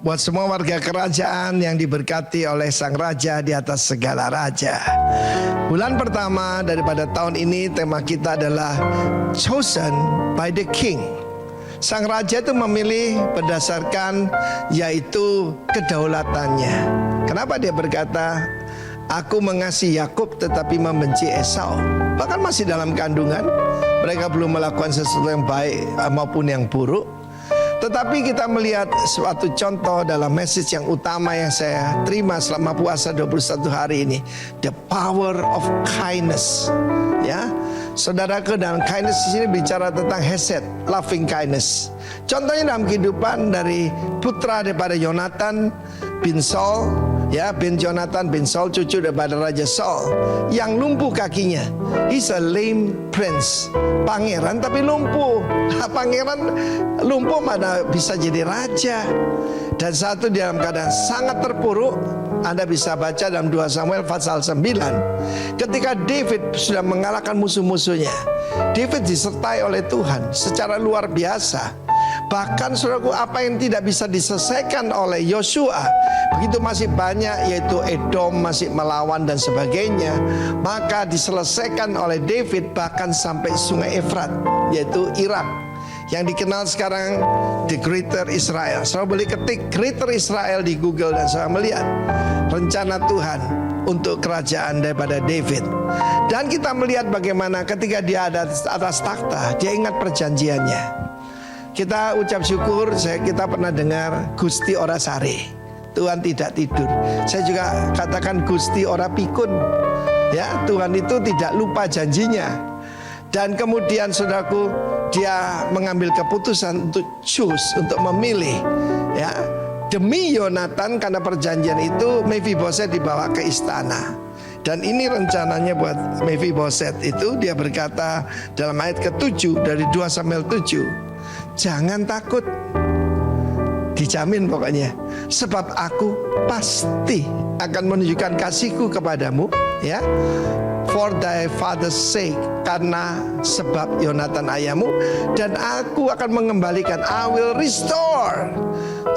buat semua warga kerajaan yang diberkati oleh Sang Raja di atas segala raja. Bulan pertama daripada tahun ini, tema kita adalah Chosen by the King. Sang Raja itu memilih berdasarkan yaitu kedaulatannya. Kenapa dia berkata, aku mengasihi Yakub tetapi membenci Esau? Bahkan masih dalam kandungan, mereka belum melakukan sesuatu yang baik maupun yang buruk. Tetapi kita melihat suatu contoh dalam message yang utama yang saya terima selama puasa 21 hari ini, the power of kindness. Ya, saudaraku, dalam kindness di sini bicara tentang hesed, loving kindness. Contohnya dalam kehidupan dari putra daripada Yonatan bin Saul, ya, bin Jonathan bin Saul, cucu daripada Raja Saul, yang lumpuh kakinya. He's a lame prince, pangeran tapi lumpuh. Pangeran lumpuh mana bisa jadi raja. Dan satu di dalam keadaan sangat terpuruk. Anda bisa baca dalam 2 Samuel pasal 9, ketika David sudah mengalahkan musuh-musuhnya. David disertai oleh Tuhan secara luar biasa. Bahkan saudaraku, apa yang tidak bisa diselesaikan oleh Yosua, begitu masih banyak, yaitu Edom masih melawan dan sebagainya, maka diselesaikan oleh David bahkan sampai sungai Efrat, yaitu Irak, yang dikenal sekarang the Greater Israel. Saudara boleh ketik Greater Israel di Google dan saudara melihat rencana Tuhan untuk kerajaan daripada David. Dan kita melihat bagaimana ketika dia ada atas takhta, dia ingat perjanjiannya. Kita ucap syukur, kita pernah dengar Gusti ora sare, Tuhan tidak tidur. Saya juga katakan Gusti ora pikun. Ya, Tuhan itu tidak lupa janjinya. Dan kemudian saudaraku, dia mengambil keputusan untuk choose, untuk memilih, ya, demi Yonatan. Karena perjanjian itu Mephiboset dibawa ke istana. Dan ini rencananya buat Mephiboset itu, dia berkata dalam ayat ke-7 dari 2 Samuel 7, jangan takut, dijamin pokoknya, sebab aku pasti akan menunjukkan kasihku kepadamu, ya, for thy father's sake, karena sebab Yonatan ayahmu, dan aku akan mengembalikan, I will restore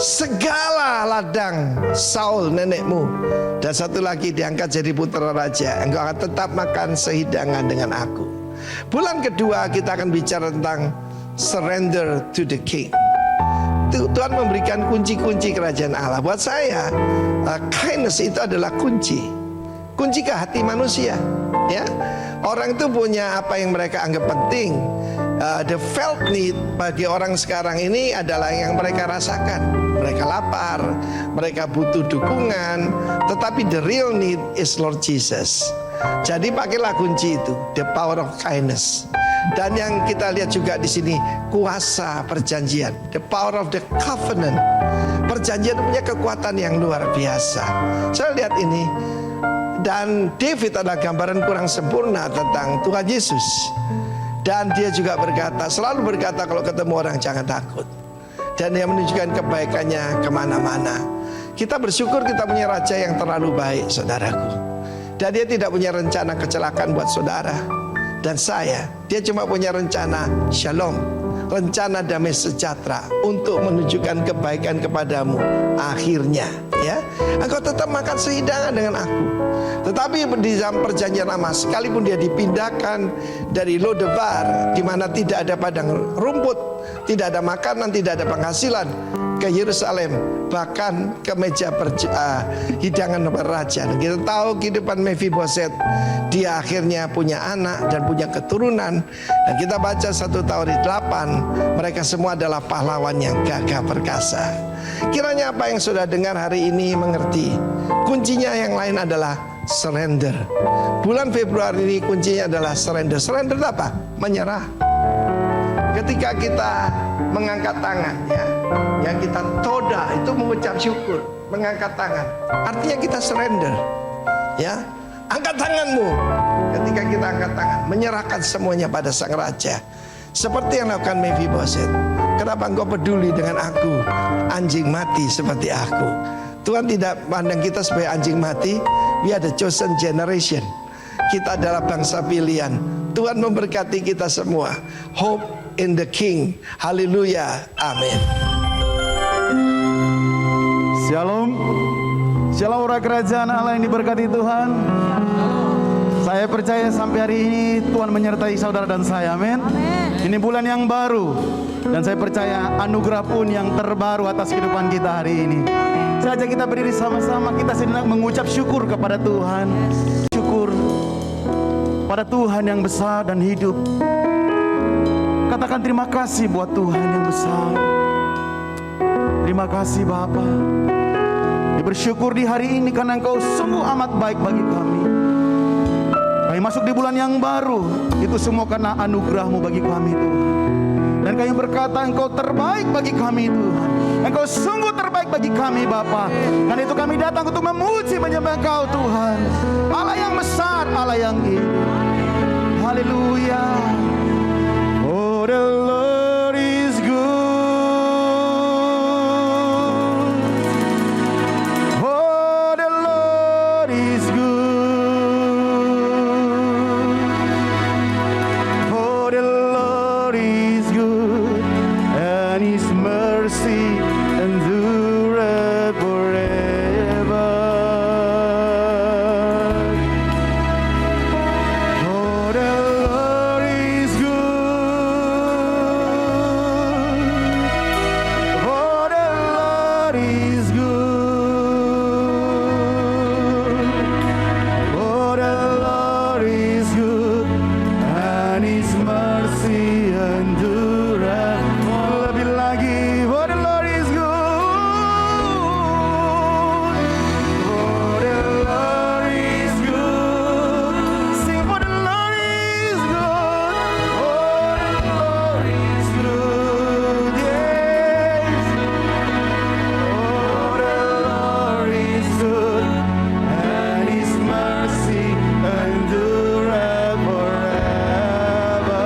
segala ladang Saul nenekmu, dan satu lagi diangkat jadi putra raja, engkau akan tetap makan sehidangan dengan aku. Bulan kedua kita akan bicara tentang surrender to the King. Tuhan memberikan kunci-kunci kerajaan Allah. Buat saya, kindness itu adalah kunci ke hati manusia. Ya, orang itu punya apa yang mereka anggap penting. The felt need bagi orang sekarang ini adalah yang mereka rasakan. Mereka lapar, mereka butuh dukungan. Tetapi the real need is Lord Jesus. Jadi pakailah kunci itu, the power of kindness. Dan yang kita lihat juga di sini, kuasa perjanjian, the power of the covenant. Perjanjian punya kekuatan yang luar biasa. Saya lihat ini, dan David adalah gambaran kurang sempurna tentang Tuhan Yesus. Dan dia juga berkata, selalu berkata kalau ketemu orang jangan takut. Dan dia menunjukkan kebaikannya kemana-mana. Kita bersyukur kita punya raja yang terlalu baik, saudaraku. Dan dia tidak punya rencana kecelakaan buat saudara dan saya. Dia cuma punya rencana shalom, rencana damai sejahtera untuk menunjukkan kebaikan kepadamu. Akhirnya, ya, engkau tetap makan sehidangan dengan aku. Tetapi di dalam perjanjian lama, sekalipun dia dipindahkan dari Lodebar, di mana tidak ada padang rumput, tidak ada makanan, tidak ada penghasilan, ke Yerusalem, bahkan ke meja hidangan raja. Dan kita tahu kehidupan Mephiboset, dia akhirnya punya anak dan punya keturunan. Dan kita baca 1 Tawarik 8, mereka semua adalah pahlawan yang gagah perkasa. Kiranya apa yang sudah dengar hari ini mengerti, kuncinya yang lain adalah surrender. Bulan Februari ini kuncinya adalah surrender. Surrender apa? Menyerah. Ketika kita mengangkat tangan, ya, yang kita toda itu mengucap syukur, mengangkat tangan, artinya kita surrender, ya. Angkat tanganmu. Ketika kita angkat tangan, menyerahkan semuanya pada Sang Raja, seperti yang lakukan Mephiboset. Kenapa engkau peduli dengan aku, anjing mati seperti aku? Tuhan tidak pandang kita sebagai anjing mati. We are the chosen generation. Kita adalah bangsa pilihan. Tuhan memberkati kita semua. Hope in the King. Haleluya. Amin. Shalom. Shalom orang kerajaan Allah yang diberkati Tuhan. Saya percaya sampai hari ini Tuhan menyertai saudara dan saya. Amin. Ini bulan yang baru dan saya percaya anugerah pun yang terbaru atas kehidupan kita hari ini. Saja kita berdiri sama-sama, kita sedang mengucap syukur kepada Tuhan. Syukur pada Tuhan yang besar dan hidup. Katakan terima kasih buat Tuhan yang besar. Terima kasih Bapa. Bersyukur di hari ini karena Engkau sungguh amat baik bagi kami. Kami masuk di bulan yang baru, itu semua karena anugerah-Mu bagi kami Tuhan. Dan kami berkata Engkau terbaik bagi kami Tuhan. Engkau sungguh terbaik bagi kami Bapa. Karena itu kami datang untuk memuji menyembah Engkau Tuhan, Allah yang besar, Allah yang hidup. Haleluya. Oh, the Lord is good. Oh, the Lord is good. Oh, the Lord is good, and His mercy endureth forever. Oh, the Lord is good. Oh, the Lord is good. Oh, the Lord is good, and His mercy endureth. Lebih lagi, oh, the Lord is good. Oh, the Lord is good. Sing for the Lord is good. Oh, the Lord is good. Yes. Oh, the Lord is good, and His mercy endureth forever.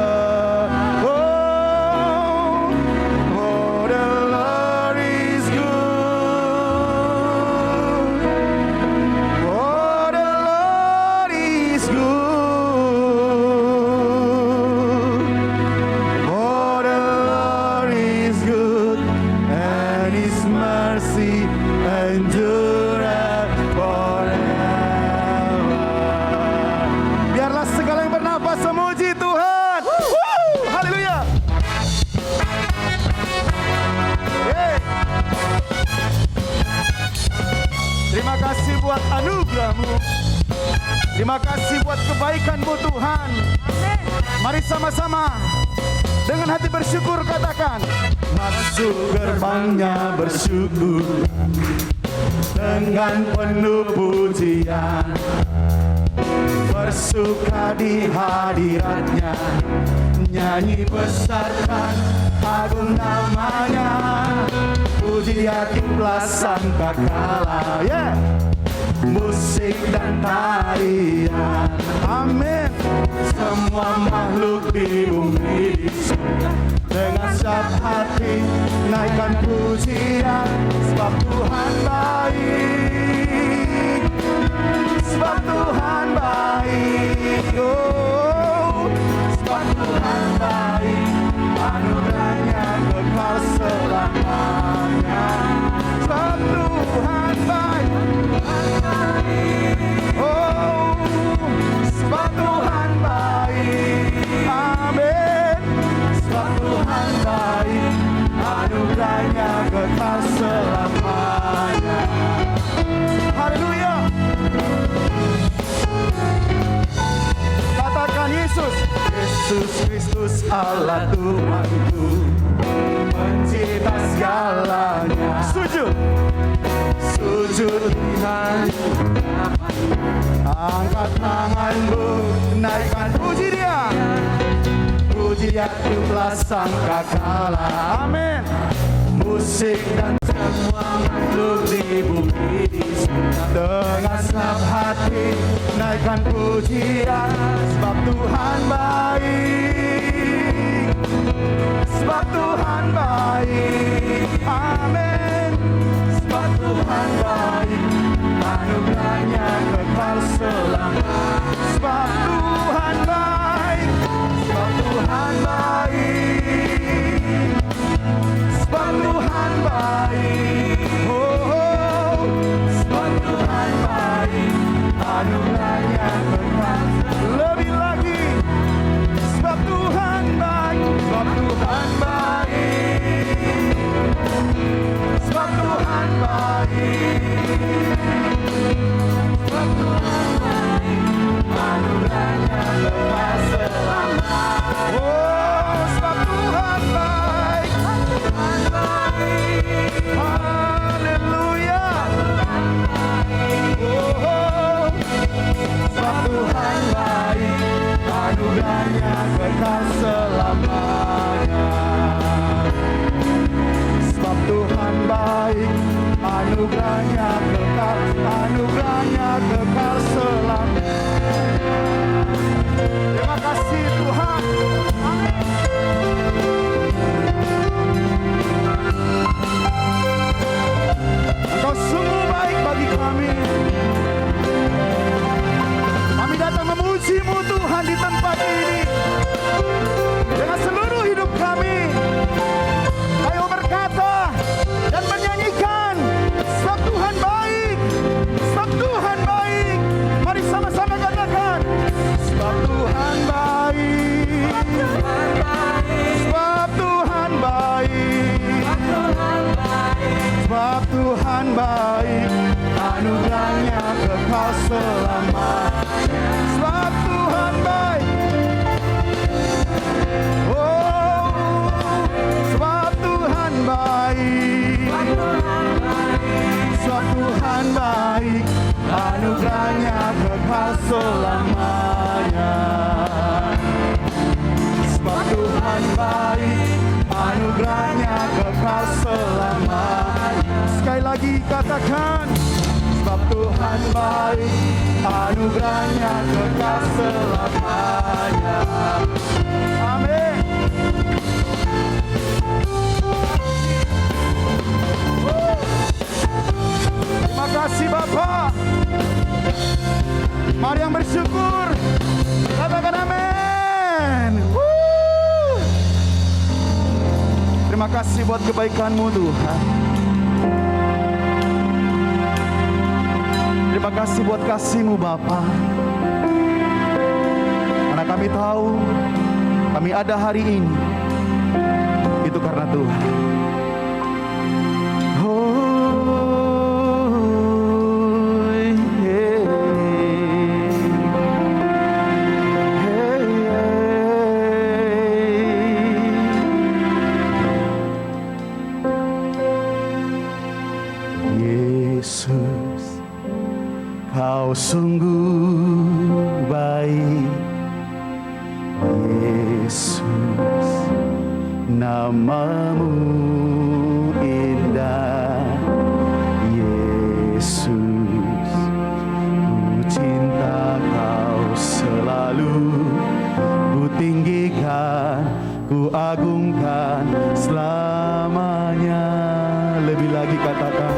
Oh, the Lord is good. Oh, the Lord is good. Oh, the Lord is good, and His mercy endureth forever. Biarlah segala yang bernafas memuji Tuhan. Haleluya. Yeay. Terima kasih buat anugerah-Mu. Terima kasih buat kebaikan-Mu Tuhan. Mari sama-sama dengan hati bersyukur katakan, masuk gerbangnya bersyukur dengan penuh pujian, bersuka di hadiratnya, nyanyi besarkan agung namanya, puji Dia itulah sangkakala. Yeah. Musik dan tarian, amin. Semua makhluk di bumi di surga, dengan siap hati naikkan pujian, sebab Tuhan baik, sebab Tuhan baik. Oh, sebab Tuhan baik, anugerahnya kekal selamanya. Sebab Tuhan baik, oh, sebab Tuhan baik, amin. Sebab Tuhan baik, anugerahnya kekal selamanya. Haleluya. Katakan Yesus, Yesus Kristus Allah Tuhanku, pencipta segalanya. Sujud, sujud Tuhan. Angkat tanganmu, naikkan puji Dia, puji Dia itulah sangkakala. Amin. Musik dan semua makhluk di bumi di surga, dengan senang hati naikkan pujian, sebab Tuhan baik, sebab Tuhan baik, amin. Sebab Tuhan baik, anugerahnya kekal selamanya. Sebab Tuhan baik, sebab Tuhan baik, sebab Tuhan baik. Oh, oh. anugerahnya kekal. Lebih lagi, sebab Tuhan baik, sebab Tuhan baik, sebab Tuhan baik, sebab Tuhan baik, anugerahnya kekal selamanya. Oh, sebab Tuhan baik, Tuhan baik, haleluya. Oh, sebab Tuhan baik, anugerahnya kekal selamanya. Sebab Tuhan baik, anugerahnya kekal, anugerahnya kekal selamanya. Terima kasih Tuhan. Engkau sungguh baik bagi kami. Kami datang memuji-Mu Tuhan di tempat ini. Dengan seluruh hidup kami, kami berkata dan menyanyikan, sebab Tuhan baik, sebab Tuhan baik. Mari sama-sama katakan, sebab Tuhan baik, sebab Tuhan baik, sebab Tuhan baik, anugerahnya kekal selamanya. Sebab Tuhan baik, oh, sebab Tuhan baik, sebab Tuhan baik, anugerahnya kekal selamanya. Sebab Tuhan baik, anugerahnya kekal selamanya. Sekali lagi katakan, sebab Tuhan baik, anugerahnya kekal selamanya. Amin. Terima kasih Bapak. Mari yang bersyukur, katakan amin. Terima kasih buat kebaikan-Mu Tuhan. Terima kasih buat kasih-Mu Bapa. Karena kami tahu kami ada hari ini itu karena Tuhan. Yesus, Kau sungguh baik. Yesus, nama-Mu indah. Yesus, ku cinta Kau selalu. Ku tinggikan, ku agungkan selamanya. Lebih lagi katakan,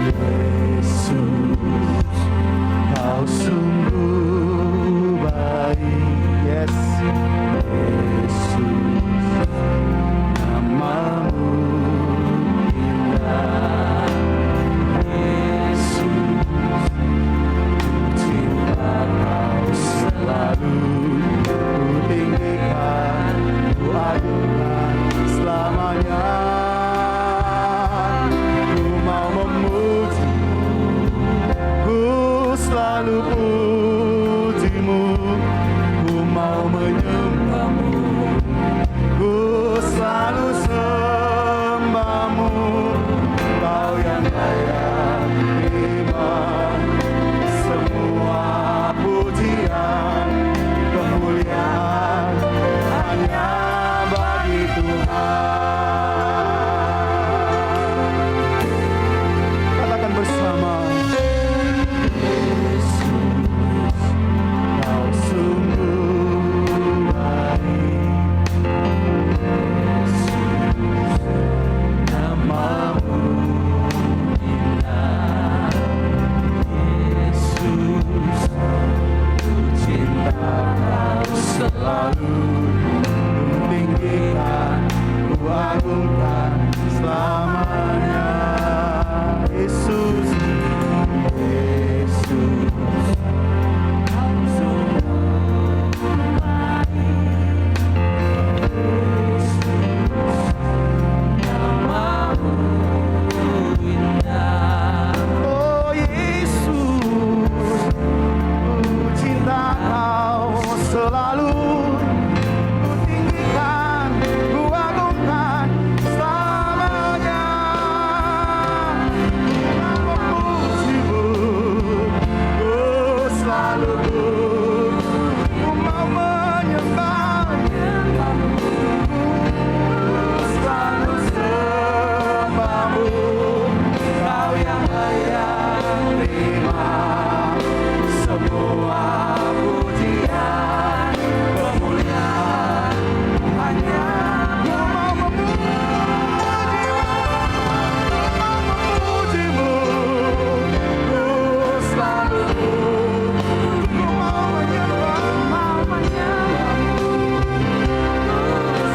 Yesus, Kau sungguh baik. Yes, Yesus, nama-Mu terima semua pujian kemuliaan hanya Ku mau memujimu, ku selalu ku mau menyembahmu, ku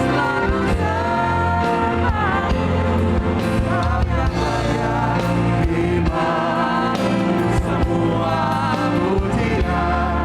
selalu sembahmu. Kau yang layak terima semua pujian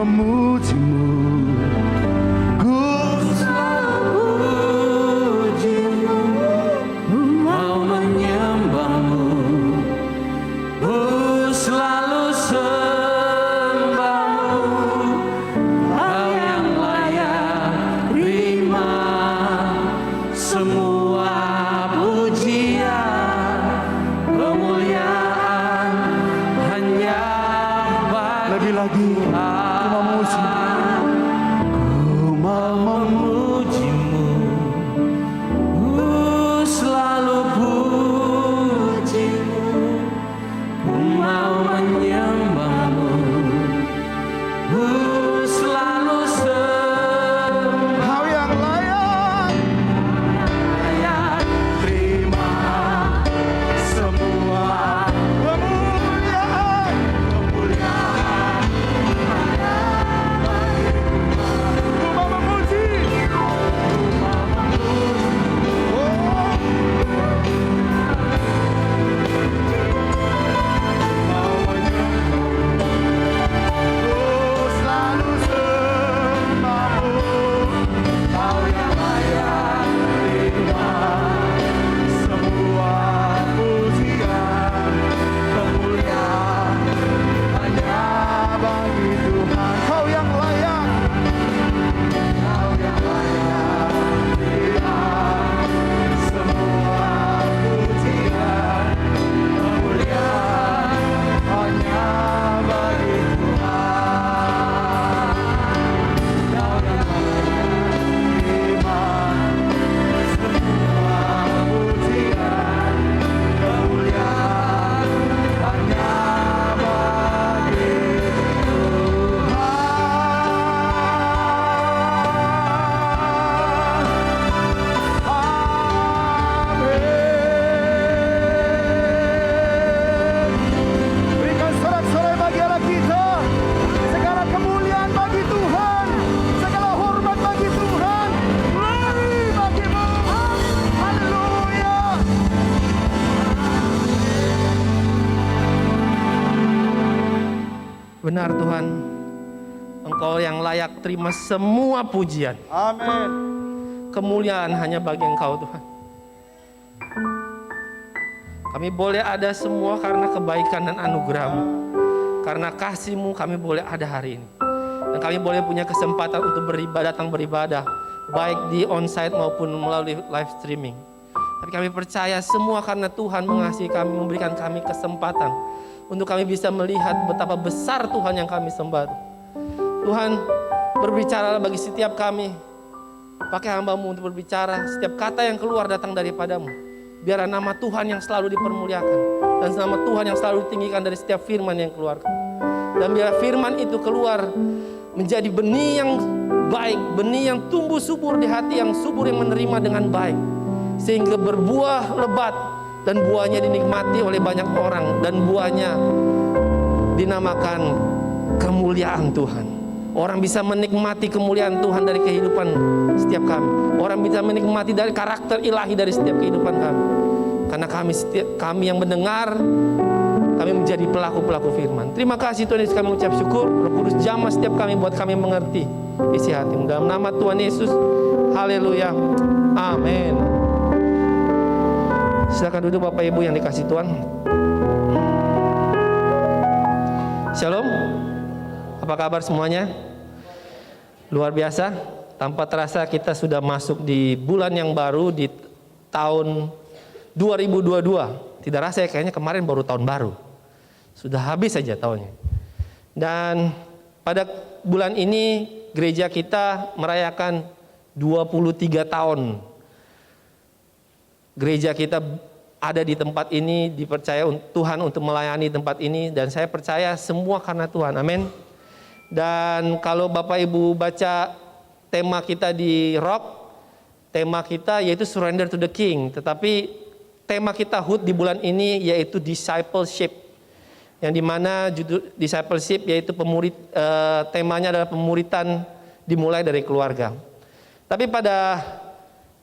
memujimu, ku selalu pujimu, mau menyembahmu, ku selalu sembahmu, Kau yang layak terima semua pujian, kemuliaan hanya bagi lebih lagi ku mau memujimu, memujimu, ku selalu pujimu, ku mau menyembahmu, ku selalu sembah. Kau yang layak terima semua kemuliaan, ku mau memuji, ku selalu sembahmu, Kau yang layak terima semua pujian, kemuliaan hanya bagi Tuhan. Kau yang layak terima semua pujian, kemuliaan hanya bagi Tuhan. Kau yang terima semua pujian, kemuliaan hanya bagi Tuhan. Berikan sorak-sorai bagi Allah kita. Segala kemuliaan bagi Tuhan, segala hormat bagi Tuhan, glory bagi-Mu. Haleluya. Benar Tuhan, Engkau yang layak terima semua pujian. Amin. Kemuliaan hanya bagi Engkau Tuhan. Kami boleh ada semua karena kebaikan dan anugerah-Mu. Karena kasih-Mu kami boleh ada hari ini. Dan kami boleh punya kesempatan untuk datang beribadah. Baik di onsite maupun melalui live streaming. Tapi kami percaya semua karena Tuhan mengasihi kami, memberikan kami kesempatan. Untuk kami bisa melihat betapa besar Tuhan yang kami sembah. Tuhan, berbicaralah bagi setiap kami. Pakai hamba-Mu untuk berbicara. Setiap kata yang keluar datang daripada-Mu. Biarlah nama Tuhan yang selalu dipermuliakan. Dan nama Tuhan yang selalu ditinggikan dari setiap firman yang keluar. Dan biarlah firman itu keluar menjadi benih yang baik. Benih yang tumbuh subur di hati yang subur, yang menerima dengan baik. Sehingga berbuah lebat. Dan buahnya dinikmati oleh banyak orang. Dan buahnya dinamakan kemuliaan Tuhan. Orang bisa menikmati kemuliaan Tuhan dari kehidupan setiap kami. Orang bisa menikmati dari karakter ilahi dari setiap kehidupan kami. Karena kami yang mendengar, kami menjadi pelaku-pelaku firman. Terima kasih Tuhan Yesus, kami mengucap syukur. Roh Kudus jamah setiap kami buat kami mengerti isi hati-Mu. Dalam nama Tuhan Yesus, haleluya, amin. Silakan duduk Bapak Ibu yang dikasih Tuhan. Shalom. Apa kabar semuanya? Luar biasa. Tanpa terasa kita sudah masuk di bulan yang baru, di tahun 2022. Tidak rasa ya, kayaknya kemarin baru tahun baru. Sudah habis saja tahunnya. Dan pada bulan ini gereja kita merayakan 23 tahun. Gereja kita ada di tempat ini, dipercaya Tuhan untuk melayani tempat ini. Dan saya percaya semua karena Tuhan, amin. Dan kalau Bapak Ibu baca tema kita di Rock, tema kita yaitu Surrender to the King. Tetapi tema kita HUT di bulan ini yaitu Discipleship. Yang dimana judul Discipleship yaitu temanya adalah pemuritan dimulai dari keluarga. Tapi pada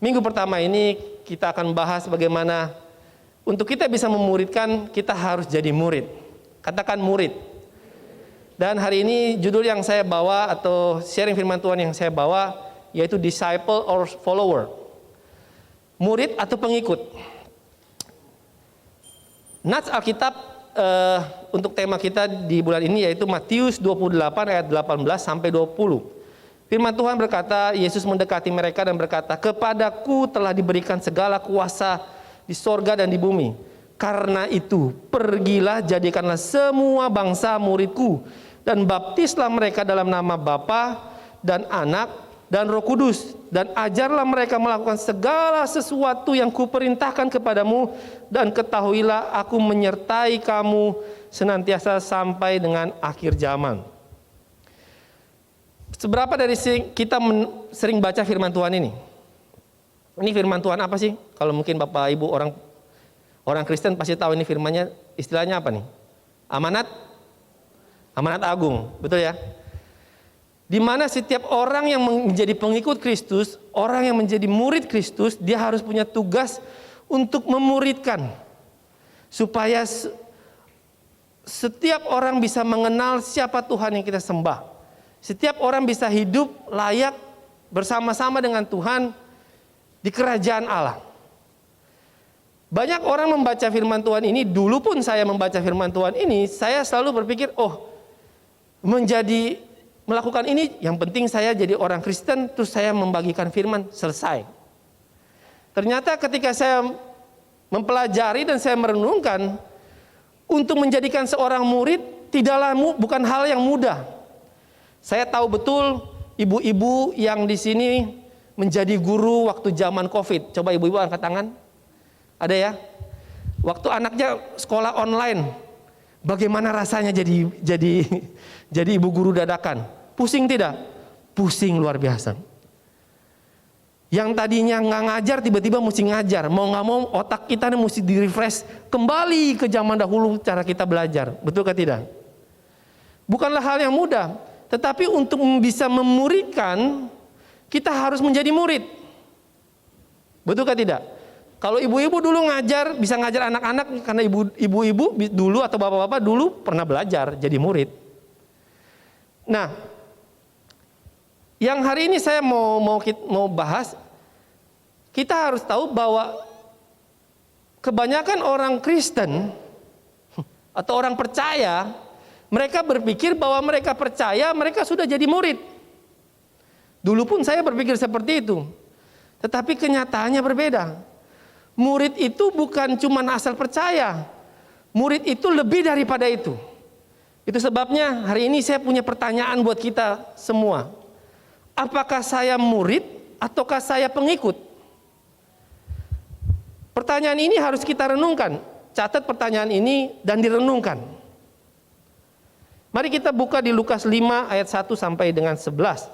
minggu pertama ini kita akan bahas bagaimana untuk kita bisa memuridkan, kita harus jadi murid. Katakan murid. Dan hari ini judul yang saya bawa atau sharing firman Tuhan yang saya bawa yaitu disciple or follower. Murid atau pengikut. Nats Alkitab untuk tema kita di bulan ini yaitu Matius 28 ayat 18 sampai 20. Firman Tuhan berkata, Yesus mendekati mereka dan berkata, "Kepadaku telah diberikan segala kuasa di sorga dan di bumi. Karena itu, pergilah jadikanlah semua bangsa muridku dan baptislah mereka dalam nama Bapa dan Anak dan Roh Kudus, dan ajarlah mereka melakukan segala sesuatu yang kuperintahkan kepadamu, dan ketahuilah aku menyertai kamu senantiasa sampai dengan akhir zaman." Seberapa dari kita sering baca firman Tuhan ini? Ini firman Tuhan apa sih? Kalau mungkin Bapak Ibu orang Kristen pasti tahu ini firmannya, istilahnya apa nih? Amanat agung, betul ya? Di mana setiap orang yang menjadi pengikut Kristus, orang yang menjadi murid Kristus, dia harus punya tugas untuk memuridkan. Supaya setiap orang bisa mengenal siapa Tuhan yang kita sembah. Setiap orang bisa hidup layak bersama-sama dengan Tuhan di kerajaan Allah. Banyak orang membaca firman Tuhan ini, dulu pun saya membaca firman Tuhan ini, saya selalu berpikir, melakukan ini, yang penting saya jadi orang Kristen, terus saya membagikan firman, selesai. Ternyata ketika saya mempelajari dan saya merenungkan, untuk menjadikan seorang murid bukan hal yang mudah. Saya tahu betul ibu-ibu yang di sini menjadi guru waktu zaman COVID. Coba ibu-ibu angkat tangan. Ada ya? Waktu anaknya sekolah online. Bagaimana rasanya jadi ibu guru dadakan? Pusing tidak? Pusing luar biasa. Yang tadinya nggak ngajar tiba-tiba mesti ngajar. Mau nggak mau otak kita mesti di-refresh kembali ke zaman dahulu cara kita belajar. Betul atau tidak? Bukanlah hal yang mudah. Tetapi untuk bisa memuridkan, kita harus menjadi murid. Betul atau tidak? Kalau ibu-ibu dulu bisa ngajar anak-anak karena ibu-ibu dulu atau bapak-bapak dulu pernah belajar jadi murid. Nah, yang hari ini saya mau bahas, kita harus tahu bahwa kebanyakan orang Kristen atau orang percaya, mereka berpikir bahwa mereka percaya, mereka sudah jadi murid. Dulu pun saya berpikir seperti itu. Tetapi kenyataannya berbeda. Murid itu bukan cuma asal percaya. Murid itu lebih daripada itu. Itu sebabnya hari ini saya punya pertanyaan buat kita semua. Apakah saya murid ataukah saya pengikut? Pertanyaan ini harus kita renungkan. Catat pertanyaan ini dan direnungkan. Mari kita buka di Lukas 5 ayat 1 sampai dengan 11.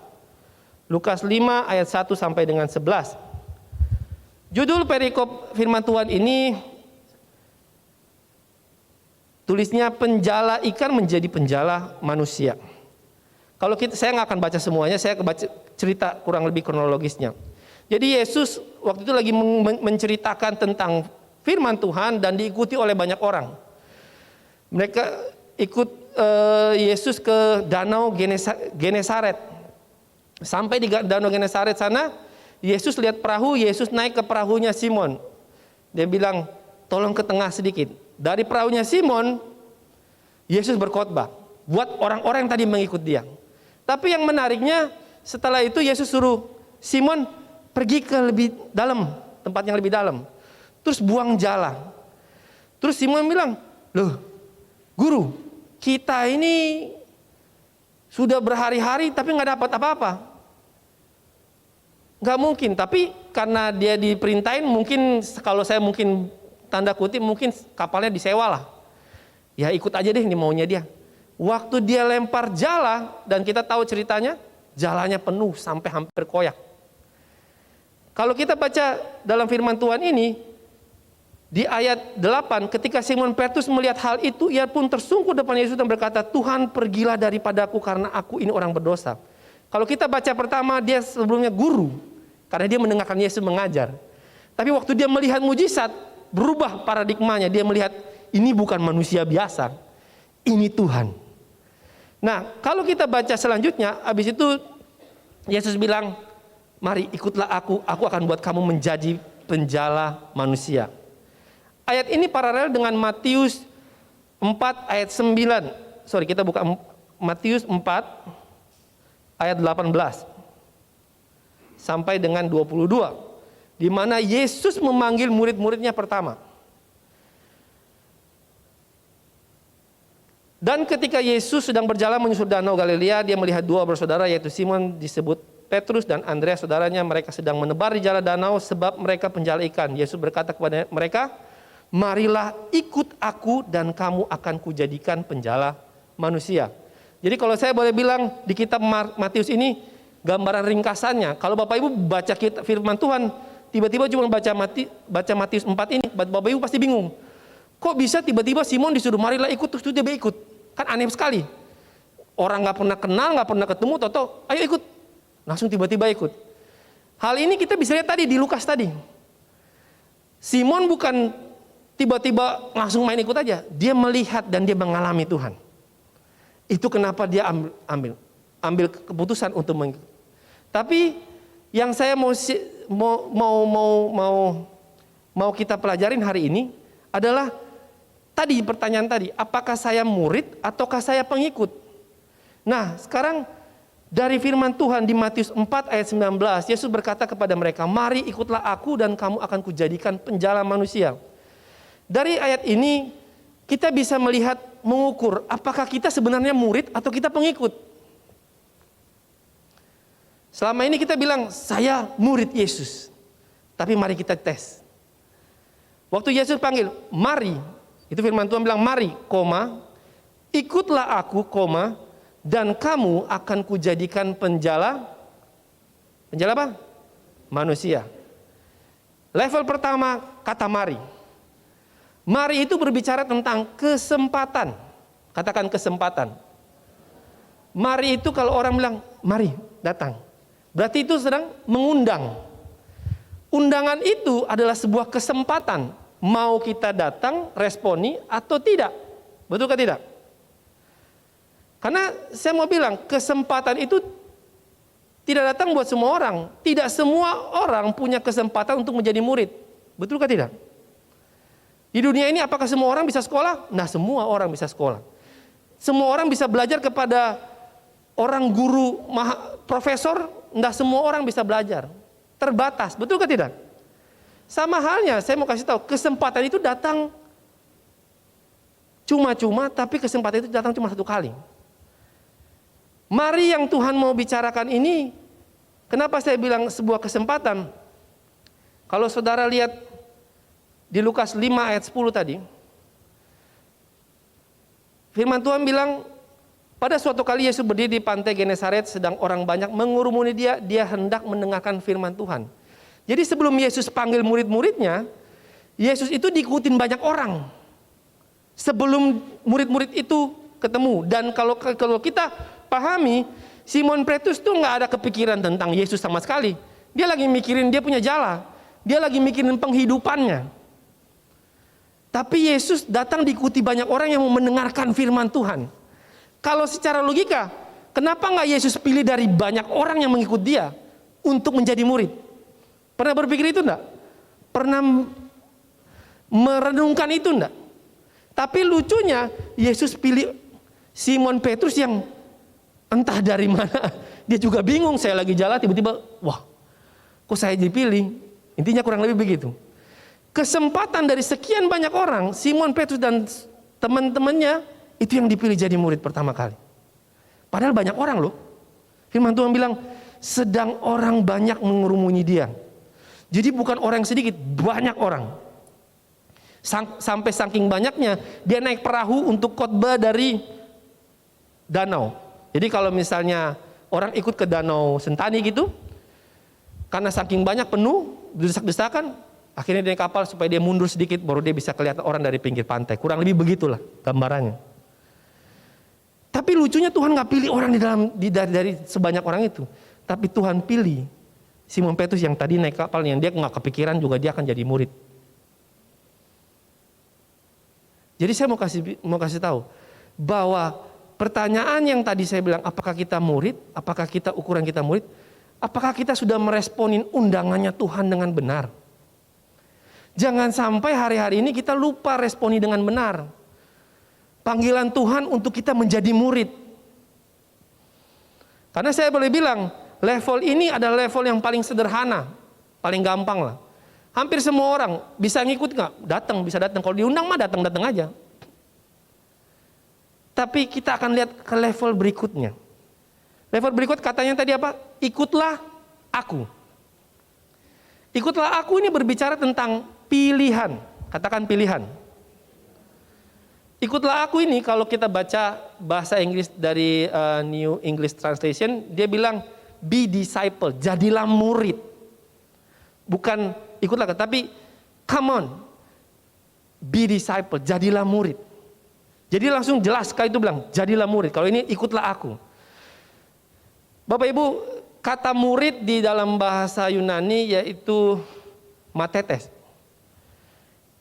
Lukas 5 ayat 1 sampai dengan 11. Judul perikop firman Tuhan ini tulisnya penjala ikan menjadi penjala manusia. Kalau saya nggak akan baca semuanya, saya baca cerita kurang lebih kronologisnya. Jadi Yesus waktu itu lagi menceritakan tentang firman Tuhan dan diikuti oleh banyak orang. Mereka ikut Yesus ke Danau Genesaret. Sampai di Danau Genesaret sana, Yesus lihat perahu, Yesus naik ke perahunya Simon. Dia bilang, tolong ke tengah sedikit. Dari perahunya Simon, Yesus berkhotbah buat orang-orang yang tadi mengikut dia. Tapi yang menariknya, setelah itu Yesus suruh Simon pergi ke lebih dalam, tempat yang lebih dalam. Terus buang jala. Terus Simon bilang, loh guru, kita ini sudah berhari-hari tapi nggak dapat apa-apa. Nggak mungkin, tapi karena dia diperintahin, mungkin kalau saya mungkin tanda kutip, mungkin kapalnya disewa lah. Ya ikut aja deh, ini maunya dia. Waktu dia lempar jala, dan kita tahu ceritanya, jalanya penuh sampai hampir koyak. Kalau kita baca dalam firman Tuhan ini, di ayat 8, ketika Simon Petrus melihat hal itu, ia pun tersungkur depan Yesus dan berkata, Tuhan pergilah daripadaku karena aku ini orang berdosa. Kalau kita baca pertama, dia sebelumnya guru, karena dia mendengarkan Yesus mengajar. Tapi waktu dia melihat mujizat, berubah paradigmanya. Dia melihat, ini bukan manusia biasa, ini Tuhan. Nah, kalau kita baca selanjutnya, habis itu Yesus bilang, mari ikutlah aku akan buat kamu menjadi penjala manusia. Ayat ini paralel dengan Matius 4 ayat 9. Sorry, kita buka Matius 4 ayat 18 sampai dengan 22, di mana Yesus memanggil murid-muridnya pertama. Dan ketika Yesus sedang berjalan menyusur danau Galilea, dia melihat dua bersaudara, yaitu Simon disebut Petrus dan Andreas saudaranya. Mereka sedang menebar di jalan danau sebab mereka penjala ikan. Yesus berkata kepada mereka, marilah ikut aku dan kamu akan kujadikan penjala manusia. Jadi kalau saya boleh bilang di kitab Matius ini gambaran ringkasannya. Kalau Bapak Ibu baca kitab firman Tuhan, tiba-tiba cuma baca Matius 4 ini, Bapak Ibu pasti bingung. Kok bisa tiba-tiba Simon disuruh marilah ikut, terus dia ikut? Kan aneh sekali. Orang nggak pernah kenal, nggak pernah ketemu, toto, ayo ikut. Langsung tiba-tiba ikut. Hal ini kita bisa lihat tadi di Lukas tadi. Simon bukan tiba-tiba langsung main ikut aja. Dia melihat dan dia mengalami Tuhan. Itu kenapa dia ambil keputusan untuk mengikut. Tapi yang saya mau kita pelajarin hari ini adalah tadi pertanyaan tadi, apakah saya murid ataukah saya pengikut? Nah, sekarang dari firman Tuhan di Matius 4 ayat 19, Yesus berkata kepada mereka, mari ikutlah aku dan kamu akan kujadikan penjala manusia. Dari ayat ini kita bisa melihat, mengukur apakah kita sebenarnya murid atau kita pengikut. Selama ini kita bilang, saya murid Yesus. Tapi mari kita tes. Waktu Yesus panggil, mari. Itu firman Tuhan bilang, mari, ikutlah aku, dan kamu akan kujadikan penjala apa? Manusia. Level pertama, kata mari. Mari itu berbicara tentang kesempatan. Katakan kesempatan. Mari itu kalau orang bilang, mari, datang. Berarti itu sedang mengundang. Undangan itu adalah sebuah kesempatan. Mau kita datang, responi atau tidak. Betulkah tidak? Karena saya mau bilang, kesempatan itu tidak datang buat semua orang. Tidak semua orang punya kesempatan untuk menjadi murid. Betulkah tidak? Di dunia ini apakah semua orang bisa sekolah? Nah, semua orang bisa sekolah. Semua orang bisa belajar kepada orang guru, profesor. Nah, semua orang bisa belajar. Terbatas, betulkah tidak? Sama halnya, saya mau kasih tahu, kesempatan itu datang cuma-cuma, tapi kesempatan itu datang cuma satu kali. Mari yang Tuhan mau bicarakan ini, kenapa saya bilang sebuah kesempatan? Kalau saudara lihat di Lukas 5 ayat 10 tadi, firman Tuhan bilang, pada suatu kali Yesus berdiri di pantai Genesaret, sedang orang banyak mengurumuni dia hendak mendengarkan firman Tuhan. Jadi sebelum Yesus panggil murid-muridnya, Yesus itu diikutin banyak orang. Sebelum murid-murid itu ketemu. Dan kalau kita pahami, Simon Petrus tuh nggak ada kepikiran tentang Yesus sama sekali. Dia lagi mikirin dia punya jala. Dia lagi mikirin penghidupannya. Tapi Yesus datang diikuti banyak orang yang mau mendengarkan firman Tuhan. Kalau secara logika, kenapa nggak Yesus pilih dari banyak orang yang mengikut dia untuk menjadi murid? Pernah berpikir itu enggak? Pernah merenungkan itu enggak? Tapi lucunya Yesus pilih Simon Petrus yang entah dari mana. Dia juga bingung, saya lagi jalan tiba-tiba, wah kok saya dipilih? Intinya kurang lebih begitu. Kesempatan dari sekian banyak orang, Simon Petrus dan teman-temannya itu yang dipilih jadi murid pertama kali. Padahal banyak orang loh. Firman Tuhan bilang, sedang orang banyak mengurumuni dia. Jadi bukan orang sedikit, banyak orang. Sampai saking banyaknya, dia naik perahu untuk khotbah dari danau. Jadi kalau misalnya orang ikut ke danau Sentani gitu, karena saking banyak penuh, desak-desakan, akhirnya dia naik kapal supaya dia mundur sedikit, baru dia bisa kelihatan orang dari pinggir pantai. Kurang lebih begitulah gambarannya. Tapi lucunya Tuhan nggak pilih orang dari sebanyak orang itu, tapi Tuhan pilih Simon Petrus yang tadi naik kapal, yang dia nggak kepikiran juga dia akan jadi murid. Jadi saya mau kasih tahu bahwa pertanyaan yang tadi saya bilang, apakah kita murid? Apakah kita ukuran kita murid? Apakah kita sudah meresponin undangannya Tuhan dengan benar? Jangan sampai hari-hari ini kita lupa responi dengan benar. Panggilan Tuhan untuk kita menjadi murid. Karena saya boleh bilang, level ini adalah level yang paling sederhana, paling gampang lah. Hampir semua orang bisa ngikut nggak? Datang, bisa datang. Kalau diundang mah datang aja. Tapi kita akan lihat ke level berikutnya. Level berikut katanya tadi apa? Ikutlah aku. Ikutlah aku ini berbicara tentang pilihan. Katakan pilihan. Ikutlah aku ini kalau kita baca bahasa Inggris dari New English Translation, dia bilang be disciple, jadilah murid. Bukan ikutlah, tapi come on, be disciple, jadilah murid. Jadi langsung jelas sekali itu bilang, jadilah murid. Kalau ini ikutlah aku. Bapak Ibu, kata murid di dalam bahasa Yunani yaitu matetes,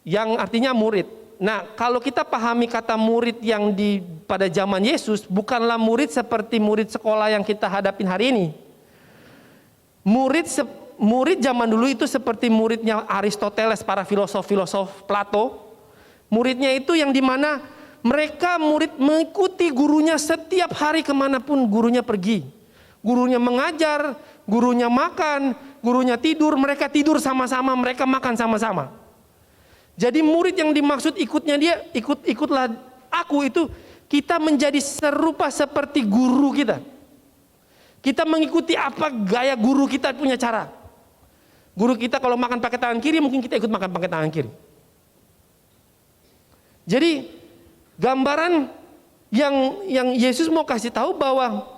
yang artinya murid. Nah, kalau kita pahami kata murid yang pada zaman Yesus, bukanlah murid seperti murid sekolah yang kita hadapin hari ini. Murid zaman dulu itu seperti muridnya Aristoteles, para filosof Plato. Muridnya itu yang dimana mereka murid mengikuti gurunya setiap hari kemanapun gurunya pergi. Gurunya mengajar, gurunya makan, gurunya tidur, mereka tidur sama-sama, mereka makan sama-sama. Jadi murid yang dimaksud ikutnya dia, ikutlah aku itu, kita menjadi serupa seperti guru kita. Kita mengikuti apa gaya guru kita punya cara. Guru kita kalau makan pakai tangan kiri, mungkin kita ikut makan pakai tangan kiri. Jadi gambaran yang Yesus mau kasih tahu bahwa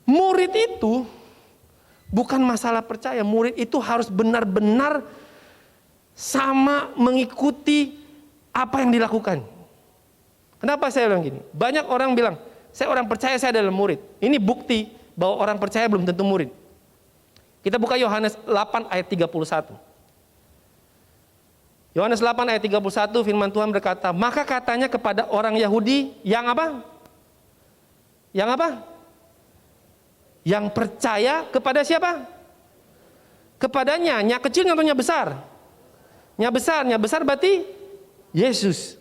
murid itu bukan masalah percaya. Murid itu harus benar-benar sama mengikuti apa yang dilakukan. Kenapa saya bilang gini? Banyak orang bilang, saya orang percaya, saya adalah murid. Ini bukti bahwa orang percaya belum tentu murid. Kita buka Yohanes 8 ayat 31. Yohanes 8 ayat 31 firman Tuhan berkata, maka katanya kepada orang Yahudi yang apa? Yang apa? Yang percaya kepada siapa? Kepadanya, nya kecil atau nya besar? Nya besar berarti Yesus.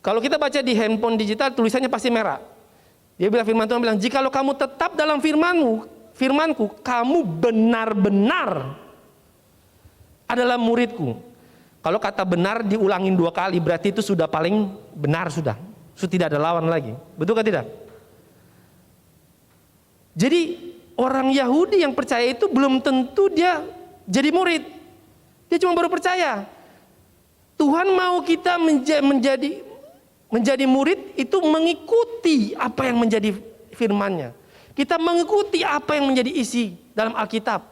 Kalau kita baca di handphone digital tulisannya pasti merah. Dia bilang, firman Tuhan bilang, jikalau kamu tetap dalam firmanku, kamu benar-benar adalah muridku. Kalau kata benar diulangin 2 kali, berarti itu sudah paling benar sudah. Sudah tidak ada lawan lagi. Betul kan tidak? Jadi orang Yahudi yang percaya itu belum tentu dia jadi murid. Dia cuma baru percaya. Tuhan mau kita menjadi murid itu mengikuti apa yang menjadi firman-Nya. Kita mengikuti apa yang menjadi isi dalam Alkitab.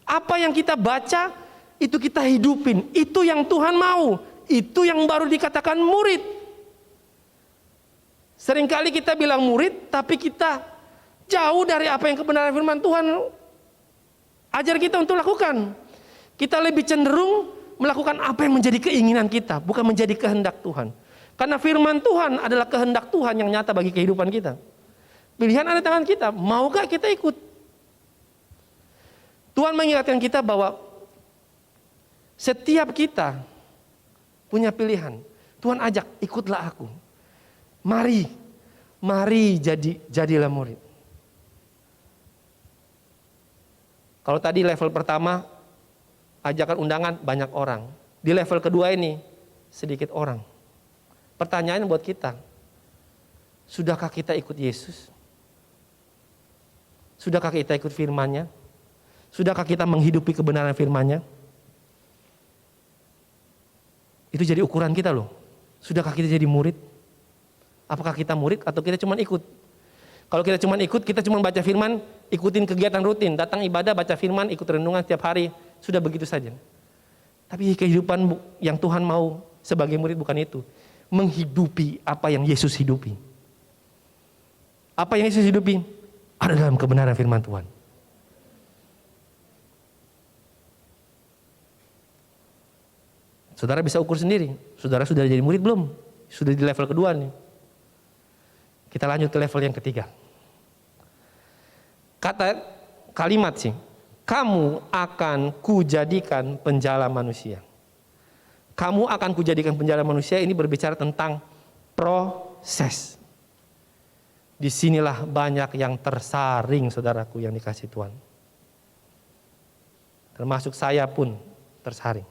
Apa yang kita baca itu kita hidupin. Itu yang Tuhan mau. Itu yang baru dikatakan murid. Seringkali kita bilang murid, tapi kita jauh dari apa yang kebenaran firman Tuhan ajar kita untuk lakukan. Kita lebih cenderung melakukan apa yang menjadi keinginan kita, bukan menjadi kehendak Tuhan. Karena firman Tuhan adalah kehendak Tuhan yang nyata bagi kehidupan kita. Pilihan ada di tangan kita, maukah kita ikut? Tuhan mengingatkan kita bahwa setiap kita punya pilihan. Tuhan ajak, ikutlah aku. Mari jadilah murid. Kalau tadi level pertama, ajakan undangan banyak orang. Di level kedua ini sedikit orang. Pertanyaan buat kita, sudahkah kita ikut Yesus? Sudahkah kita ikut firman-Nya? Sudahkah kita menghidupi kebenaran firman-Nya? Itu jadi ukuran kita loh. Sudahkah kita jadi murid? Apakah kita murid atau kita cuma ikut? Kalau kita cuma ikut, kita cuma baca firman, ikutin kegiatan rutin, datang ibadah, baca firman, ikut renungan setiap hari, sudah begitu saja. Tapi kehidupan yang Tuhan mau sebagai murid bukan itu. Menghidupi apa yang Yesus hidupi. Apa yang Yesus hidupi? Ada dalam kebenaran firman Tuhan. Saudara bisa ukur sendiri. Saudara sudah jadi murid belum? Sudah di level kedua nih. Kita lanjut ke level yang ketiga. Kalimat sih, kamu akan kujadikan penjala manusia. Kamu akan kujadikan penjala manusia, ini berbicara tentang proses. Disinilah banyak yang tersaring, saudaraku yang dikasih Tuhan. Termasuk saya pun tersaring.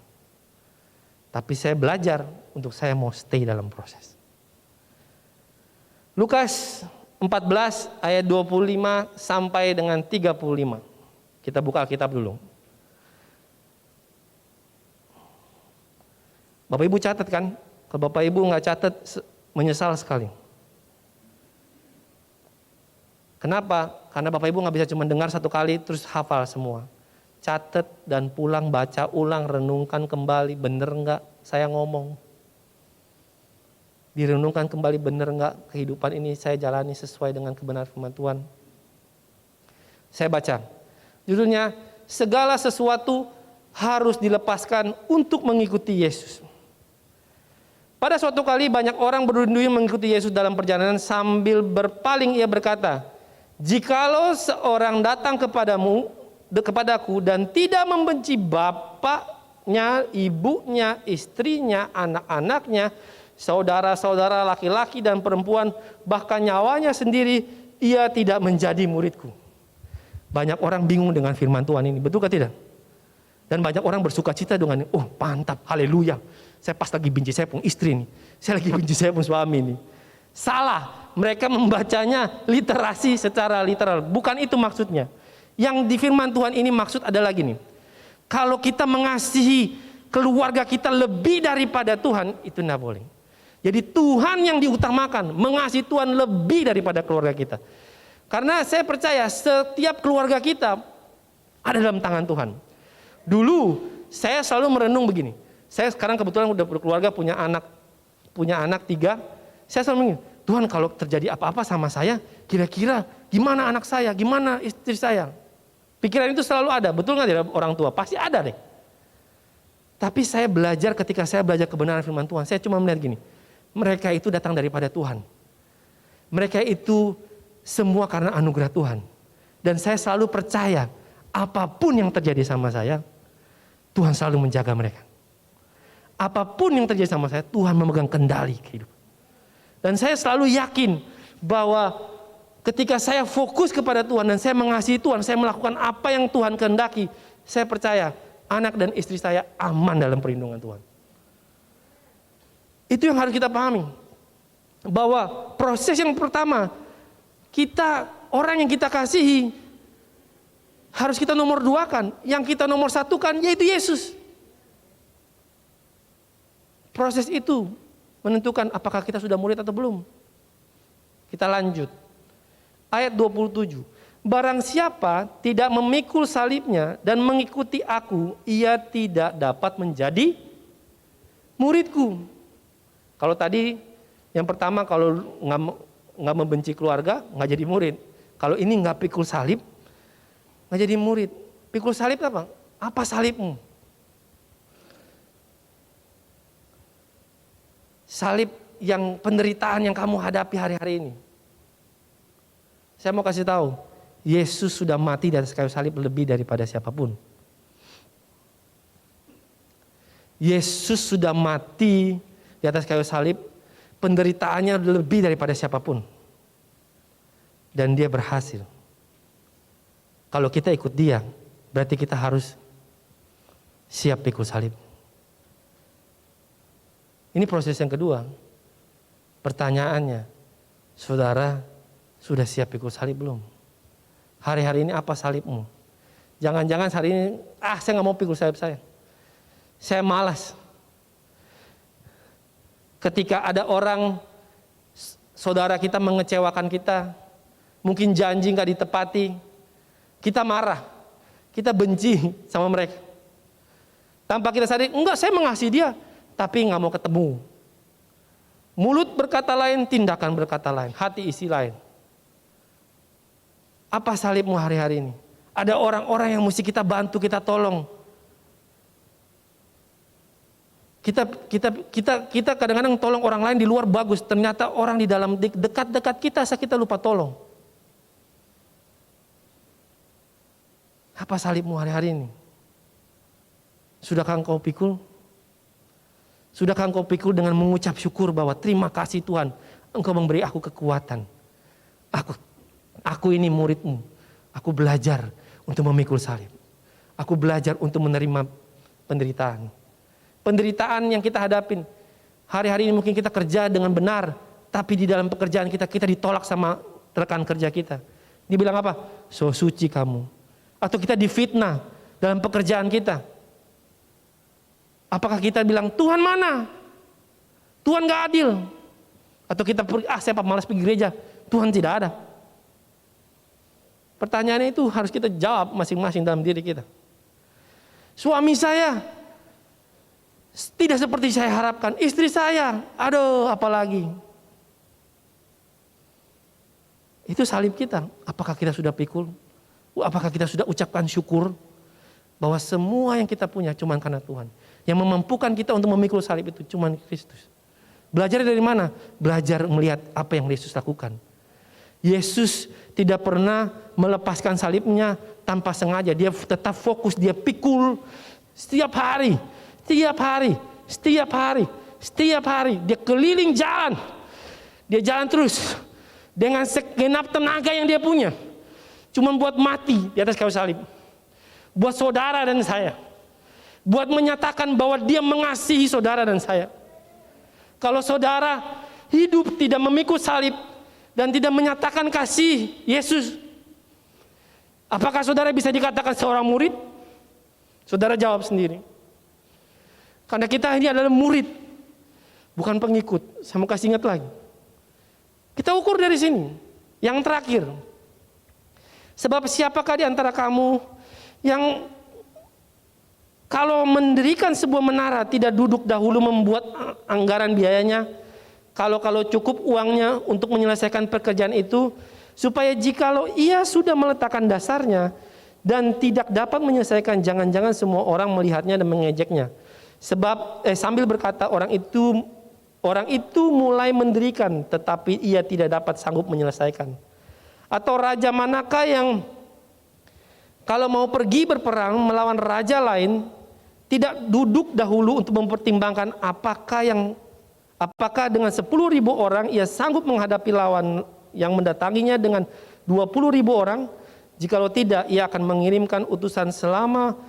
Tapi saya belajar untuk saya mau stay dalam proses. Lukas 14 ayat 25 sampai dengan 35. Kita buka Alkitab dulu. Bapak Ibu catat kan? Kalau Bapak Ibu nggak catat, menyesal sekali. Kenapa? Karena Bapak Ibu nggak bisa cuma dengar satu kali terus hafal semua. Catat dan pulang baca ulang, renungkan kembali, bener nggak saya ngomong? Direnungkan kembali, bener nggak kehidupan ini saya jalani sesuai dengan kebenaran firman Tuhan? Saya baca, judulnya segala sesuatu harus dilepaskan untuk mengikuti Yesus. Pada suatu kali banyak orang berduyun-duyun mengikuti Yesus dalam perjalanan, sambil berpaling ia berkata, jikalau seorang datang kepadaku dan tidak membenci bapaknya, ibunya, istrinya, anak-anaknya, saudara-saudara laki-laki dan perempuan, bahkan nyawanya sendiri, ia tidak menjadi muridku. Banyak orang bingung dengan firman Tuhan ini, betul kah tidak? Dan banyak orang bersuka cita dengan, oh mantap, haleluya. Saya pas lagi benci saya pun istri nih, saya lagi benci saya pun suami nih. Salah, mereka membacanya literasi secara literal, bukan itu maksudnya. Yang di firman Tuhan ini maksud adalah gini, kalau kita mengasihi keluarga kita lebih daripada Tuhan, itu tidak boleh. Jadi Tuhan yang diutamakan, mengasihi Tuhan lebih daripada keluarga kita. Karena saya percaya setiap keluarga kita ada dalam tangan Tuhan. Dulu saya selalu merenung begini, saya sekarang kebetulan udah berkeluarga, punya anak 3, saya selalu begini, Tuhan kalau terjadi apa-apa sama saya, kira-kira gimana anak saya, gimana istri saya? Pikiran itu selalu ada, betul nggak orang tua? Pasti ada deh. Tapi saya belajar, ketika saya belajar kebenaran firman Tuhan, saya cuma melihat gini, mereka itu datang daripada Tuhan. Mereka itu semua karena anugerah Tuhan. Dan saya selalu percaya, apapun yang terjadi sama saya, Tuhan selalu menjaga mereka. Apapun yang terjadi sama saya, Tuhan memegang kendali kehidupan. Dan saya selalu yakin bahwa ketika saya fokus kepada Tuhan dan saya mengasihi Tuhan, saya melakukan apa yang Tuhan kehendaki, saya percaya anak dan istri saya aman dalam perlindungan Tuhan. Itu yang harus kita pahami. Bahwa proses yang pertama, orang yang kita kasihi, harus kita nomor 2-kan. Yang kita nomor 1-kan yaitu Yesus. Proses itu menentukan apakah kita sudah murid atau belum. Kita lanjut. Ayat 27. Barang siapa tidak memikul salibnya dan mengikuti aku, ia tidak dapat menjadi muridku. Kalau tadi yang pertama, kalau nggak membenci keluarga, nggak jadi murid. Kalau ini nggak pikul salib, nggak jadi murid. Pikul salib apa? Apa salibmu? Salib yang penderitaan yang kamu hadapi hari-hari ini. Saya mau kasih tahu, Yesus sudah mati di atas kayu salib lebih daripada siapapun. Yesus sudah mati di atas kayu salib, penderitaannya lebih daripada siapapun. Dan dia berhasil. Kalau kita ikut dia, berarti kita harus siap pikul salib. Ini proses yang kedua. Pertanyaannya, saudara sudah siap pikul salib belum? Hari-hari ini apa salibmu? Jangan-jangan hari ini, saya nggak mau pikul salib saya. Saya malas. Ketika ada orang, saudara kita mengecewakan kita, mungkin janji nggak ditepati, kita marah, kita benci sama mereka. Tanpa kita sadari, enggak, saya mengasihi dia, tapi nggak mau ketemu. Mulut berkata lain, tindakan berkata lain, hati isi lain. Apa salibmu hari-hari ini? Ada orang-orang yang mesti kita bantu, kita tolong. Kita kadang-kadang tolong orang lain di luar bagus, ternyata orang di dalam dekat-dekat kita lupa tolong. Apa salibmu hari-hari ini? Sudahkah engkau pikul? Sudahkah engkau pikul dengan mengucap syukur bahwa terima kasih Tuhan, engkau memberi aku kekuatan. Aku ini muridmu. Aku belajar untuk memikul salib. Aku belajar untuk menerima penderitaan. Penderitaan yang kita hadapin. Hari-hari ini mungkin kita kerja dengan benar, tapi di dalam pekerjaan kita ditolak sama rekan kerja kita. Dibilang apa? So suci kamu. Atau kita difitnah dalam pekerjaan kita. Apakah kita bilang, Tuhan mana? Tuhan gak adil. Atau kita saya malas pergi gereja. Tuhan tidak ada. Pertanyaannya itu harus kita jawab masing-masing dalam diri kita. Suami saya tidak seperti saya harapkan. Istri saya, aduh apalagi. Itu salib kita. Apakah kita sudah pikul? Apakah kita sudah ucapkan syukur? Bahwa semua yang kita punya cuma karena Tuhan. Yang memampukan kita untuk memikul salib itu cuma Kristus. Belajar dari mana? Belajar melihat apa yang Yesus lakukan. Yesus tidak pernah melepaskan salibnya tanpa sengaja. Dia tetap fokus, dia pikul setiap hari. Dia keliling jalan. Dia jalan terus dengan segenap tenaga yang dia punya. Cuma buat mati di atas kayu salib. Buat saudara dan saya. Buat menyatakan bahwa dia mengasihi saudara dan saya. Kalau saudara hidup tidak memikul salib dan tidak menyatakan kasih Yesus, apakah saudara bisa dikatakan seorang murid? Saudara jawab sendiri. Karena kita ini adalah murid, bukan pengikut. Saya mau kasih ingat lagi. Kita ukur dari sini. Yang terakhir. Sebab siapakah di antara kamu yang kalau mendirikan sebuah menara tidak duduk dahulu membuat anggaran biayanya, kalau cukup uangnya untuk menyelesaikan pekerjaan itu, supaya jikalau ia sudah meletakkan dasarnya dan tidak dapat menyelesaikan, jangan-jangan semua orang melihatnya dan mengejeknya. Sebab sambil berkata orang itu mulai mendirikan, tetapi ia tidak dapat sanggup menyelesaikan. Atau raja manakah yang kalau mau pergi berperang melawan raja lain, tidak duduk dahulu untuk mempertimbangkan apakah dengan 10.000 orang ia sanggup menghadapi lawan yang mendatanginya dengan 20.000 orang. Jikalau tidak, ia akan mengirimkan utusan selama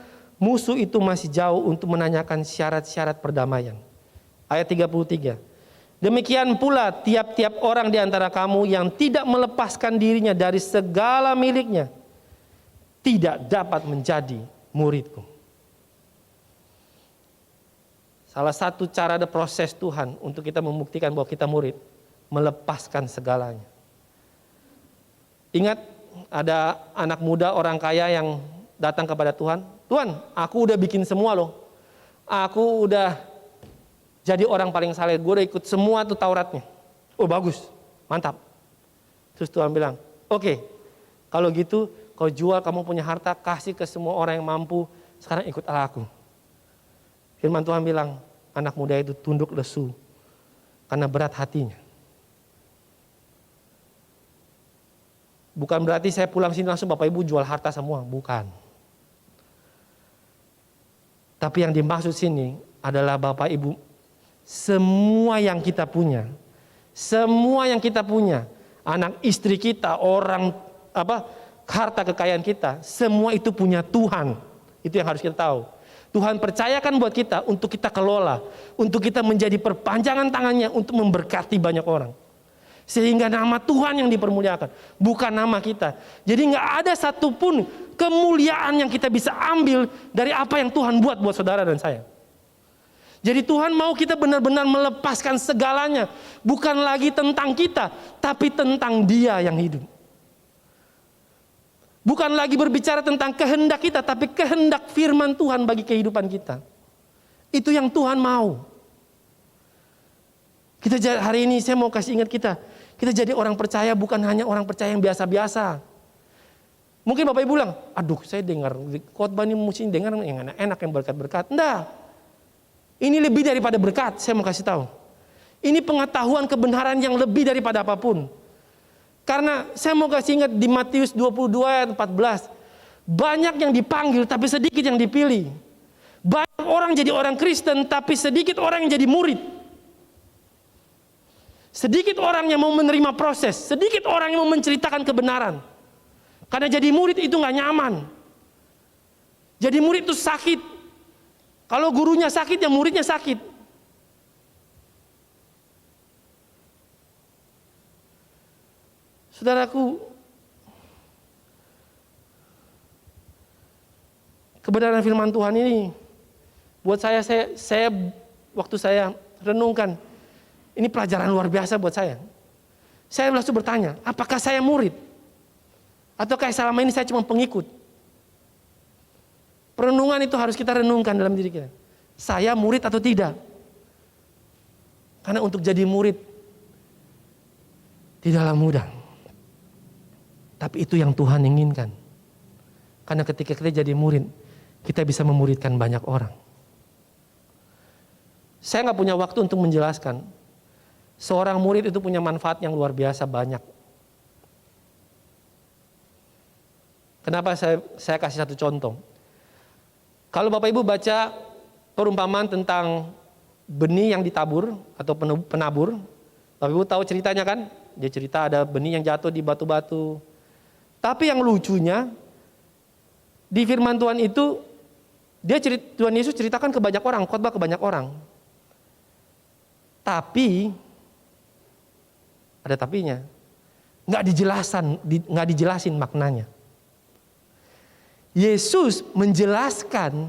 musuh itu masih jauh untuk menanyakan syarat-syarat perdamaian. Ayat 33. Demikian pula tiap-tiap orang di antara kamu yang tidak melepaskan dirinya dari segala miliknya tidak dapat menjadi muridku. Salah satu cara ada proses Tuhan untuk kita membuktikan bahwa kita murid, melepaskan segalanya. Ingat ada anak muda orang kaya yang datang kepada Tuhan. Tuhan, aku udah bikin semua loh. Aku udah jadi orang paling saleh. Gue udah ikut semua tuh Tauratnya. Oh bagus, mantap. Terus Tuhan bilang, oke, kalau gitu kau jual kamu punya harta, kasih ke semua orang yang mampu. Sekarang ikutlah aku. Firman Tuhan bilang, anak muda itu tunduk lesu karena berat hatinya. Bukan berarti saya pulang sini langsung Bapak Ibu jual harta semua, bukan. Tapi yang dimaksud sini adalah Bapak Ibu, semua yang kita punya, anak istri kita, harta kekayaan kita, semua itu punya Tuhan. Itu yang harus kita tahu. Tuhan percayakan buat kita untuk kita kelola, untuk kita menjadi perpanjangan tangannya untuk memberkati banyak orang. Sehingga nama Tuhan yang dipermuliakan, bukan nama kita. Jadi nggak ada satupun kemuliaan yang kita bisa ambil dari apa yang Tuhan buat saudara dan saya. Jadi Tuhan mau kita benar-benar melepaskan segalanya, bukan lagi tentang kita, tapi tentang Dia yang hidup. Bukan lagi berbicara tentang kehendak kita, tapi kehendak firman Tuhan bagi kehidupan kita. Itu yang Tuhan mau. Kita hari ini saya mau kasih ingat kita jadi orang percaya bukan hanya orang percaya yang biasa-biasa. Mungkin Bapak Ibu bilang, aduh saya dengar khotbah ini mesti dengar yang enak yang berkat-berkat. Enggak. Ini lebih daripada berkat, saya mau kasih tahu. Ini pengetahuan kebenaran yang lebih daripada apapun. Karena saya mau kasih ingat di Matius 22 ayat 14. Banyak yang dipanggil tapi sedikit yang dipilih. Banyak orang jadi orang Kristen tapi sedikit orang yang jadi murid. Sedikit orang yang mau menerima proses. Sedikit orang yang mau menceritakan kebenaran. Karena jadi murid itu gak nyaman. Jadi murid itu sakit. Kalau gurunya sakit ya muridnya sakit. Saudaraku, kebenaran firman Tuhan ini buat saya waktu saya renungkan, ini pelajaran luar biasa buat saya. Saya langsung bertanya, apakah saya murid? Ataukah selama ini saya cuma pengikut? Perenungan itu harus kita renungkan dalam diri kita. Saya murid atau tidak? Karena untuk jadi murid tidaklah mudah. Tapi itu yang Tuhan inginkan. Karena ketika kita jadi murid, kita bisa memuridkan banyak orang. Saya nggak punya waktu untuk menjelaskan. Seorang murid itu punya manfaat yang luar biasa banyak. Kenapa saya kasih satu contoh? Kalau Bapak Ibu baca perumpamaan tentang benih yang ditabur atau penabur, Bapak Ibu tahu ceritanya kan? Dia cerita ada benih yang jatuh di batu-batu. Tapi yang lucunya, di firman Tuhan itu, Tuhan Yesus ceritakan ke banyak orang, khotbah ke banyak orang. Tapi, ada tapinya, nggak dijelasin maknanya. Yesus menjelaskan,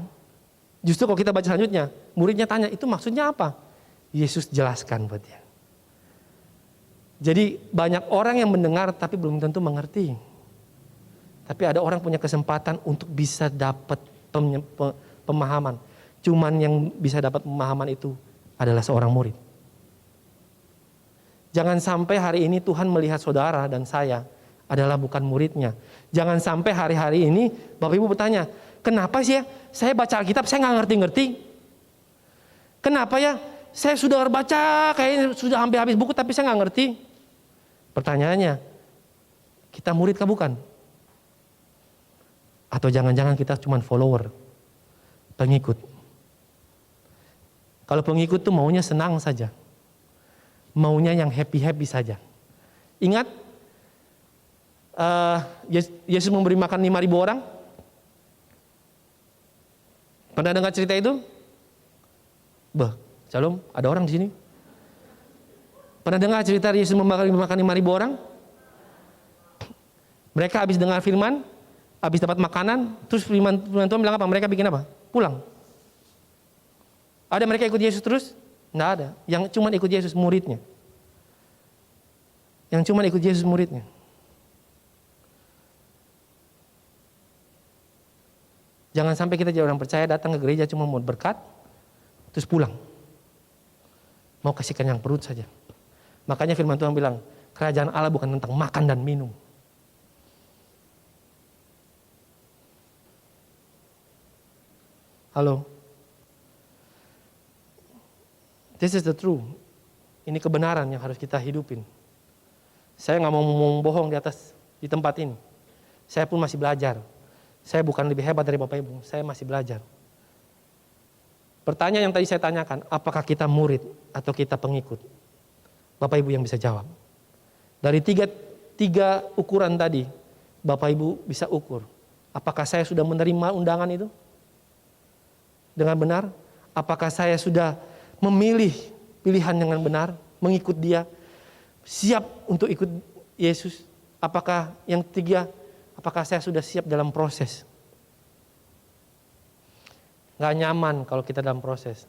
justru kalau kita baca selanjutnya, muridnya tanya, itu maksudnya apa? Yesus jelaskan buat dia. Jadi banyak orang yang mendengar tapi belum tentu mengerti. Tapi ada orang punya kesempatan untuk bisa dapat pemahaman. Cuman yang bisa dapat pemahaman itu adalah seorang murid. Jangan sampai hari ini Tuhan melihat saudara dan saya adalah bukan muridnya. Jangan sampai hari-hari ini Bapak Ibu bertanya, kenapa sih ya saya baca Alkitab saya nggak ngerti-ngerti? Kenapa ya saya sudah baca kayaknya sudah hampir habis buku tapi saya nggak ngerti? Pertanyaannya, kita murid kah bukan? Atau jangan-jangan kita cuma follower, pengikut. Kalau pengikut tuh maunya senang saja. Maunya yang happy-happy saja. Ingat, Yesus memberi makan 5.000 orang. Pernah dengar cerita itu? Shalom, ada orang di sini. Pernah dengar cerita Yesus memberi makan 5.000 orang? Mereka habis dengar firman, habis dapat makanan, terus firman Tuhan bilang apa? Mereka bikin apa? Pulang. Ada mereka ikut Yesus terus? Nggak ada. Yang cuma ikut Yesus muridnya. Yang cuma ikut Yesus muridnya. Jangan sampai kita jadi orang percaya datang ke gereja cuma mau berkat, terus pulang. Mau kasih kenyang perut saja. Makanya firman Tuhan bilang, kerajaan Allah bukan tentang makan dan minum. Halo. This is the truth. Ini kebenaran yang harus kita hidupin. Saya nggak mau bohong di tempat ini. Saya pun masih belajar. Saya bukan lebih hebat dari Bapak Ibu. Saya masih belajar. Pertanyaan yang tadi saya tanyakan, apakah kita murid atau kita pengikut? Bapak Ibu yang bisa jawab. Dari tiga ukuran tadi, Bapak Ibu bisa ukur. Apakah saya sudah menerima undangan itu? Dengan benar? Apakah saya sudah memilih pilihan dengan benar, mengikut Dia, siap untuk ikut Yesus? Apakah yang tiga, apakah saya sudah siap dalam proses? Gak nyaman kalau kita dalam proses.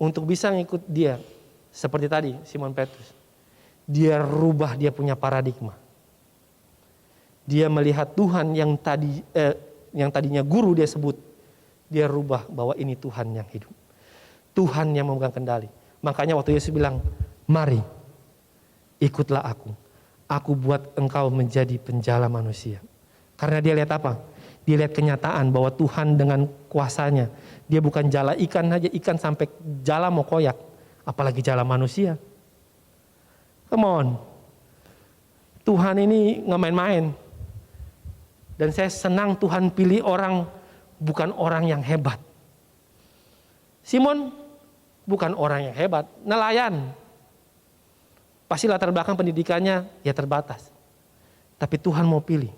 Untuk bisa ngikut Dia, seperti tadi Simon Petrus, dia rubah dia punya paradigma. Dia melihat Tuhan yang tadinya guru dia sebut, dia rubah bahwa ini Tuhan yang hidup. Tuhan yang memegang kendali. Makanya waktu Yesus bilang, mari ikutlah aku. Aku buat engkau menjadi penjala manusia. Karena dia lihat apa? Dia lihat kenyataan bahwa Tuhan dengan kuasanya, dia bukan jala ikan aja, ikan sampai jala mau koyak, apalagi jala manusia. Come on. Tuhan ini nggak main-main. Dan saya senang Tuhan pilih orang, bukan orang yang hebat. Simon bukan orang yang hebat, nelayan. Pasti latar belakang pendidikannya ya terbatas. Tapi Tuhan mau pilih.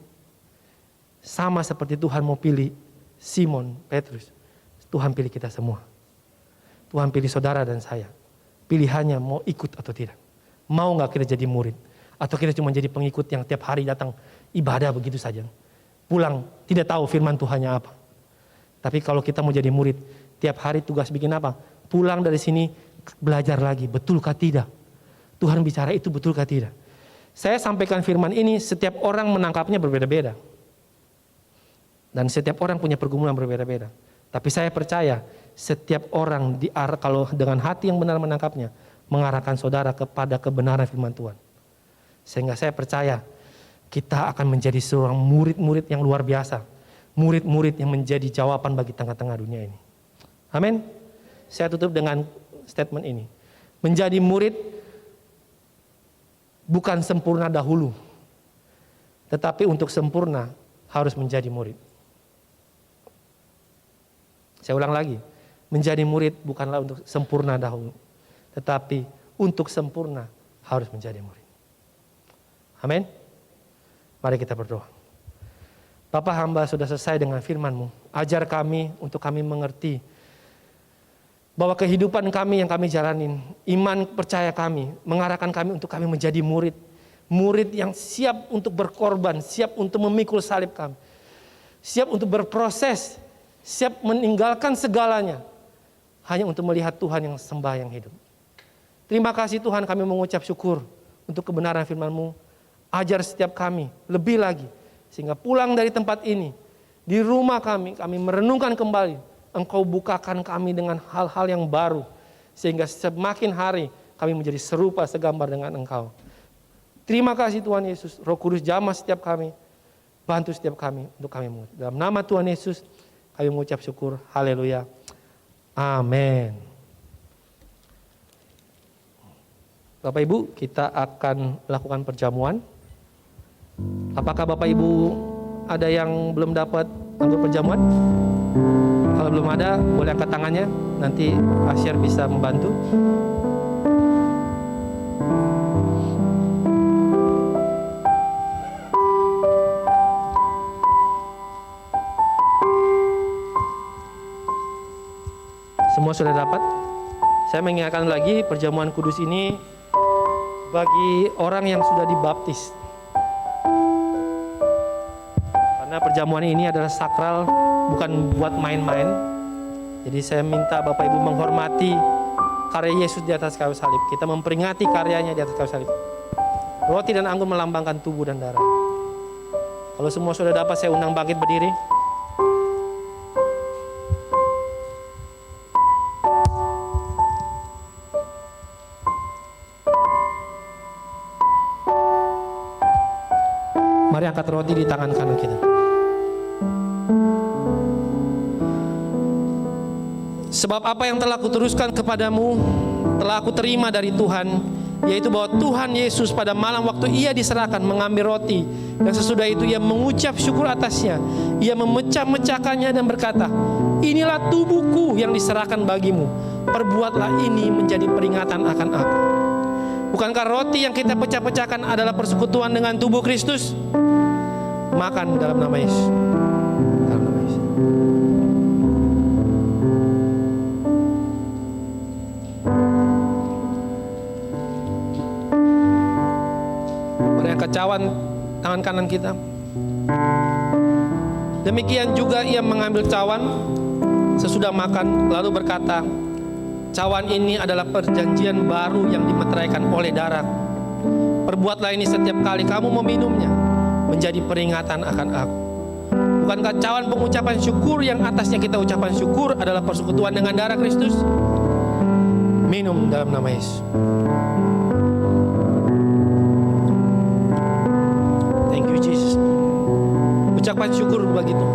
Sama seperti Tuhan mau pilih Simon, Petrus. Tuhan pilih kita semua. Tuhan pilih saudara dan saya. Pilihannya mau ikut atau tidak. Mau gak kita jadi murid? Atau kita cuma jadi pengikut yang tiap hari datang ibadah begitu saja. Pulang tidak tahu firman Tuhannya apa. Tapi kalau kita mau jadi murid, tiap hari tugas bikin apa? Pulang dari sini belajar lagi. Betulkah tidak? Tuhan bicara itu betulkah tidak? Saya sampaikan firman ini, setiap orang menangkapnya berbeda-beda. Dan setiap orang punya pergumulan berbeda-beda. Tapi saya percaya setiap orang kalau dengan hati yang benar menangkapnya, mengarahkan saudara kepada kebenaran firman Tuhan. Sehingga saya percaya kita akan menjadi seorang murid-murid yang luar biasa. Murid-murid yang menjadi jawaban bagi tengah-tengah dunia ini. Amin. Saya tutup dengan statement ini. Menjadi murid bukan sempurna dahulu. Tetapi untuk sempurna harus menjadi murid. Saya ulang lagi, menjadi murid bukanlah untuk sempurna dahulu, tetapi untuk sempurna harus menjadi murid. Amin. Mari kita berdoa. Bapa, hamba sudah selesai dengan firman-Mu. Ajar kami untuk kami mengerti bahwa kehidupan kami yang kami jalanin, iman percaya kami, mengarahkan kami untuk kami menjadi murid. Murid yang siap untuk berkorban, siap untuk memikul salib kami. Siap untuk berproses, siap meninggalkan segalanya hanya untuk melihat Tuhan yang sembahyang hidup. Terima kasih Tuhan, kami mengucap syukur untuk kebenaran firman-Mu. Ajar setiap kami lebih lagi, sehingga pulang dari tempat ini, di rumah kami merenungkan kembali. Engkau bukakan kami dengan hal-hal yang baru, sehingga semakin hari kami menjadi serupa segambar dengan Engkau. Terima kasih Tuhan Yesus. Roh Kudus jamah setiap kami, bantu setiap kami untuk kami mengerti. Dalam nama Tuhan Yesus kami mengucap syukur. Haleluya. Amin. Bapak Ibu, kita akan lakukan perjamuan. Apakah Bapak Ibu ada yang belum dapat anggur perjamuan? Kalau belum ada, boleh angkat tangannya. Nanti Asyar bisa membantu. Semua sudah dapat? Saya mengingatkan lagi, perjamuan kudus ini bagi orang yang sudah dibaptis. Karena perjamuan ini adalah sakral, bukan buat main-main. Jadi saya minta Bapak Ibu menghormati karya Yesus di atas kayu salib. Kita memperingati karyanya di atas kayu salib. Roti dan anggur melambangkan tubuh dan darah. Kalau semua sudah dapat, saya undang bangkit berdiri. Mari angkat roti di tangan kanan kita. Sebab apa yang telah kuteruskan kepadamu, telah aku terima dari Tuhan, yaitu bahwa Tuhan Yesus pada malam waktu ia diserahkan mengambil roti, dan sesudah itu ia mengucap syukur atasnya. Ia memecah-mecahkannya dan berkata, inilah tubuhku yang diserahkan bagimu. Perbuatlah ini menjadi peringatan akan aku. Bukankah roti yang kita pecah-pecahkan adalah persekutuan dengan tubuh Kristus? Makan dalam nama Yesus. Dalam nama Yesus. Mari angkat cawan tangan kanan kita. Demikian juga ia mengambil cawan sesudah makan, lalu berkata, cawan ini adalah perjanjian baru yang dimeteraikan oleh darah. Perbuatlah ini setiap kali kamu meminumnya, menjadi peringatan akan aku. Bukankah cawan pengucapan syukur yang atasnya kita ucapan syukur adalah persekutuan dengan darah Kristus? Minum dalam nama Yesus. Thank you Jesus. Ucapan syukur begitu.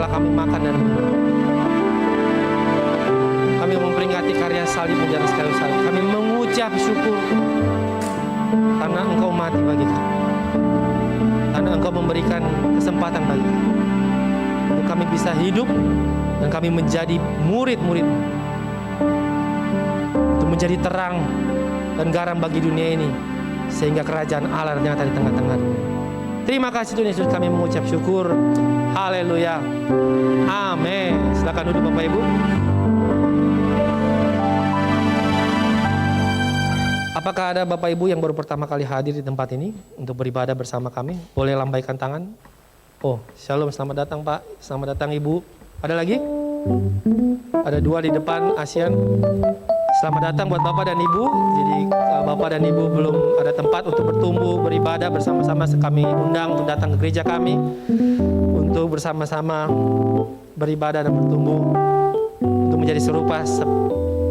setelah kami makan dan minum. Kami memperingati karya salibmu di atas kayu salib. Kami mengucap syukur karena Engkau mati bagi kami. Karena Engkau memberikan kesempatan bagi kami untuk kami bisa hidup dan kami menjadi murid-murid-Mu, untuk menjadi terang dan garam bagi dunia ini, sehingga kerajaan Allah nyata di tengah-tengah dunia. Terima kasih Tuhan Yesus, kami mengucap syukur. Haleluya. Amin. Silakan duduk Bapak Ibu. Apakah ada Bapak Ibu yang baru pertama kali hadir di tempat ini untuk beribadah bersama kami? Boleh lambaikan tangan. Oh, shalom, selamat datang Pak. Selamat datang Ibu. Ada lagi? Ada 2 di depan, ASEAN. Selamat datang buat Bapak dan Ibu. Jadi Bapak dan Ibu belum ada tempat untuk bertumbuh, beribadah bersama-sama, kami undang untuk datang ke gereja kami untuk bersama-sama beribadah dan bertumbuh untuk menjadi serupa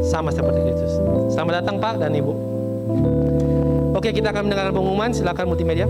sama seperti Kristus. Selamat datang Pak dan Ibu. Oke, kita akan mendengarkan pengumuman. Silakan multimedia.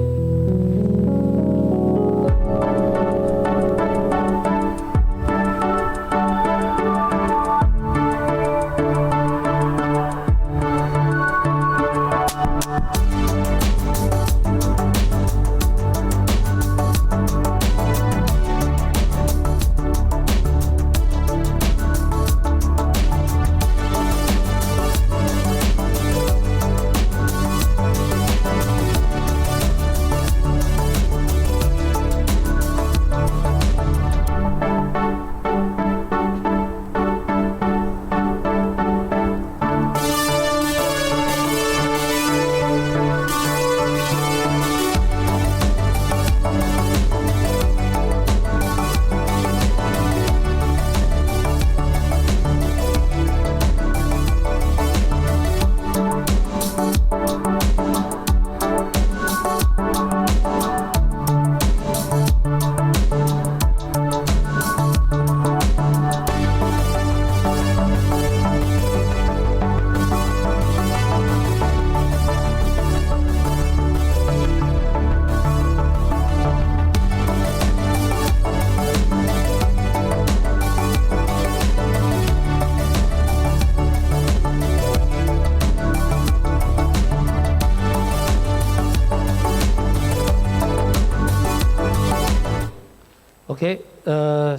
Oke,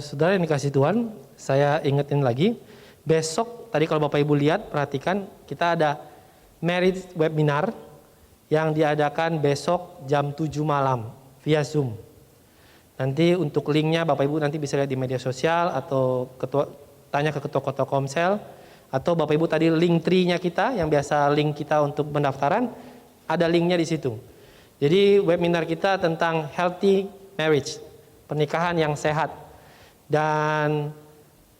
saudara yang dikasih Tuhan, saya ingetin lagi, besok tadi kalau Bapak Ibu lihat, perhatikan, kita ada marriage webinar yang diadakan besok jam 7 malam via Zoom. Nanti untuk linknya Bapak Ibu nanti bisa lihat di media sosial atau tanya ke ketua-ketua Komsel, atau Bapak Ibu tadi link tree-nya kita yang biasa link kita untuk pendaftaran, ada linknya di situ. Jadi webinar kita tentang healthy marriage, pernikahan yang sehat. Dan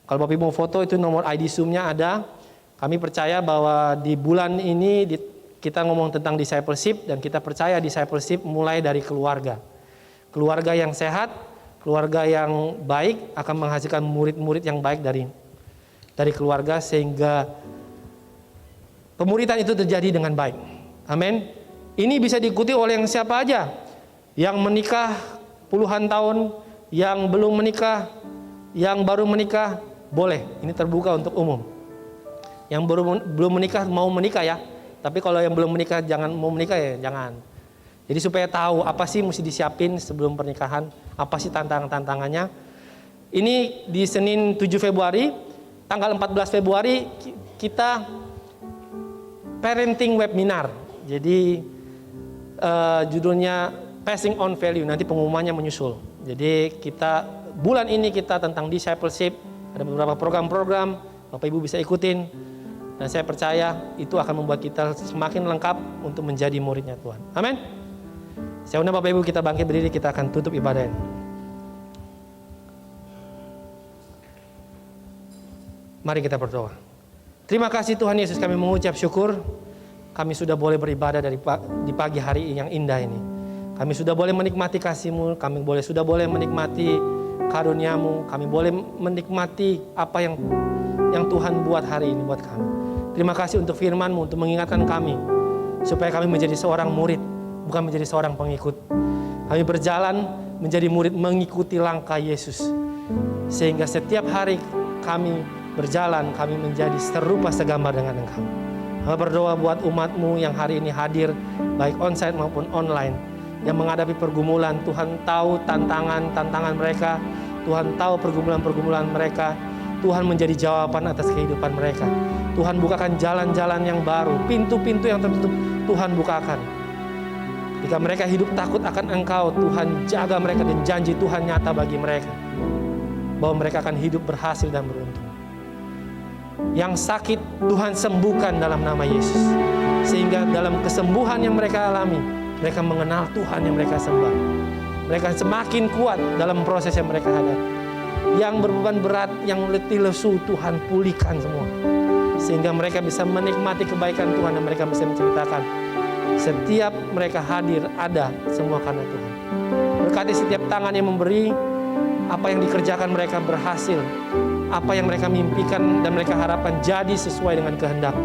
kalau Bapak Ibu mau foto itu nomor ID Zoom-nya ada. Kami percaya bahwa di bulan ini kita ngomong tentang discipleship, dan kita percaya discipleship mulai dari keluarga. Keluarga yang sehat, keluarga yang baik akan menghasilkan murid-murid yang baik dari keluarga, sehingga pemuridan itu terjadi dengan baik. Amin. Ini bisa diikuti oleh yang siapa aja, yang menikah puluhan tahun, yang belum menikah, yang baru menikah, boleh. Ini terbuka untuk umum. Yang belum menikah mau menikah ya, tapi kalau yang belum menikah jangan, mau menikah ya jangan. Jadi supaya tahu apa sih mesti disiapin sebelum pernikahan, apa sih tantangannya. Ini di Senin 7 Februari, tanggal 14 Februari kita parenting webinar. Jadi judulnya Passing on Value, nanti pengumumannya menyusul. Jadi kita bulan ini kita tentang discipleship, ada beberapa program-program, Bapak Ibu bisa ikutin. Dan saya percaya itu akan membuat kita semakin lengkap untuk menjadi muridnya Tuhan. Amin. Saya undang Bapak Ibu, kita bangkit berdiri, kita akan tutup ibadah ini. Mari kita berdoa. Terima kasih Tuhan Yesus, kami mengucap syukur. Kami sudah boleh beribadah di pagi hari yang indah ini. Kami sudah boleh menikmati kasih-Mu, kami sudah boleh menikmati karunia-Mu, kami boleh menikmati apa yang Tuhan buat hari ini buat kami. Terima kasih untuk firman-Mu, untuk mengingatkan kami, supaya kami menjadi seorang murid, bukan menjadi seorang pengikut. Kami berjalan menjadi murid mengikuti langkah Yesus. Sehingga setiap hari kami berjalan, kami menjadi serupa segambar dengan Engkau. Kami berdoa buat umat-Mu yang hari ini hadir, baik onsite maupun online, yang menghadapi pergumulan. Tuhan tahu tantangan mereka, Tuhan tahu pergumulan mereka. Tuhan menjadi jawaban atas kehidupan mereka. Tuhan bukakan jalan-jalan yang baru, pintu-pintu yang tertutup Tuhan bukakan. Jika mereka hidup takut akan Engkau, Tuhan jaga mereka dan janji Tuhan nyata bagi mereka, bahwa mereka akan hidup berhasil dan beruntung. Yang sakit Tuhan sembuhkan dalam nama Yesus, sehingga dalam kesembuhan yang mereka alami, mereka mengenal Tuhan yang mereka sembah. Mereka semakin kuat dalam proses yang mereka hadapi. Yang berbeban berat, yang letih lesu, Tuhan pulihkan semua, sehingga mereka bisa menikmati kebaikan Tuhan dan mereka bisa menceritakan setiap mereka hadir ada semua karena Tuhan. Berkati setiap tangan yang memberi, apa yang dikerjakan mereka berhasil, apa yang mereka mimpikan dan mereka harapkan jadi sesuai dengan kehendak.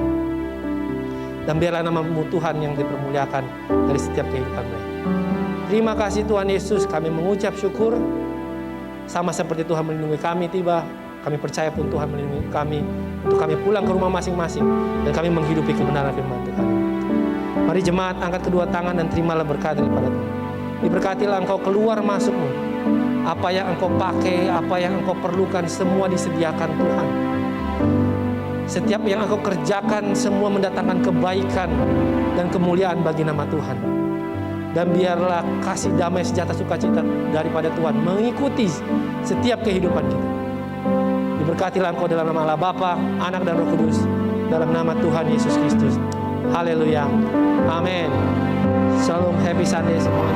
Dan biarlah nama-Mu Tuhan yang dipermuliakan dari setiap kehidupan mereka. Terima kasih Tuhan Yesus, kami mengucap syukur. Sama seperti Tuhan melindungi kami tiba, kami percaya pun Tuhan melindungi kami untuk kami pulang ke rumah masing-masing dan kami menghidupi kebenaran firman Tuhan. Mari jemaat angkat kedua tangan dan terimalah berkat daripada Tuhan. Diberkatilah engkau keluar masukmu. Apa yang engkau pakai, apa yang engkau perlukan, semua disediakan Tuhan. Setiap yang engkau kerjakan semua mendatangkan kebaikan dan kemuliaan bagi nama Tuhan. Dan biarlah kasih damai sejahtera sukacita daripada Tuhan mengikuti setiap kehidupan kita. Diberkatilah engkau dalam nama Allah Bapa, Anak dan Roh Kudus, dalam nama Tuhan Yesus Kristus. Haleluya. Amin. Shalom, happy Sunday semua.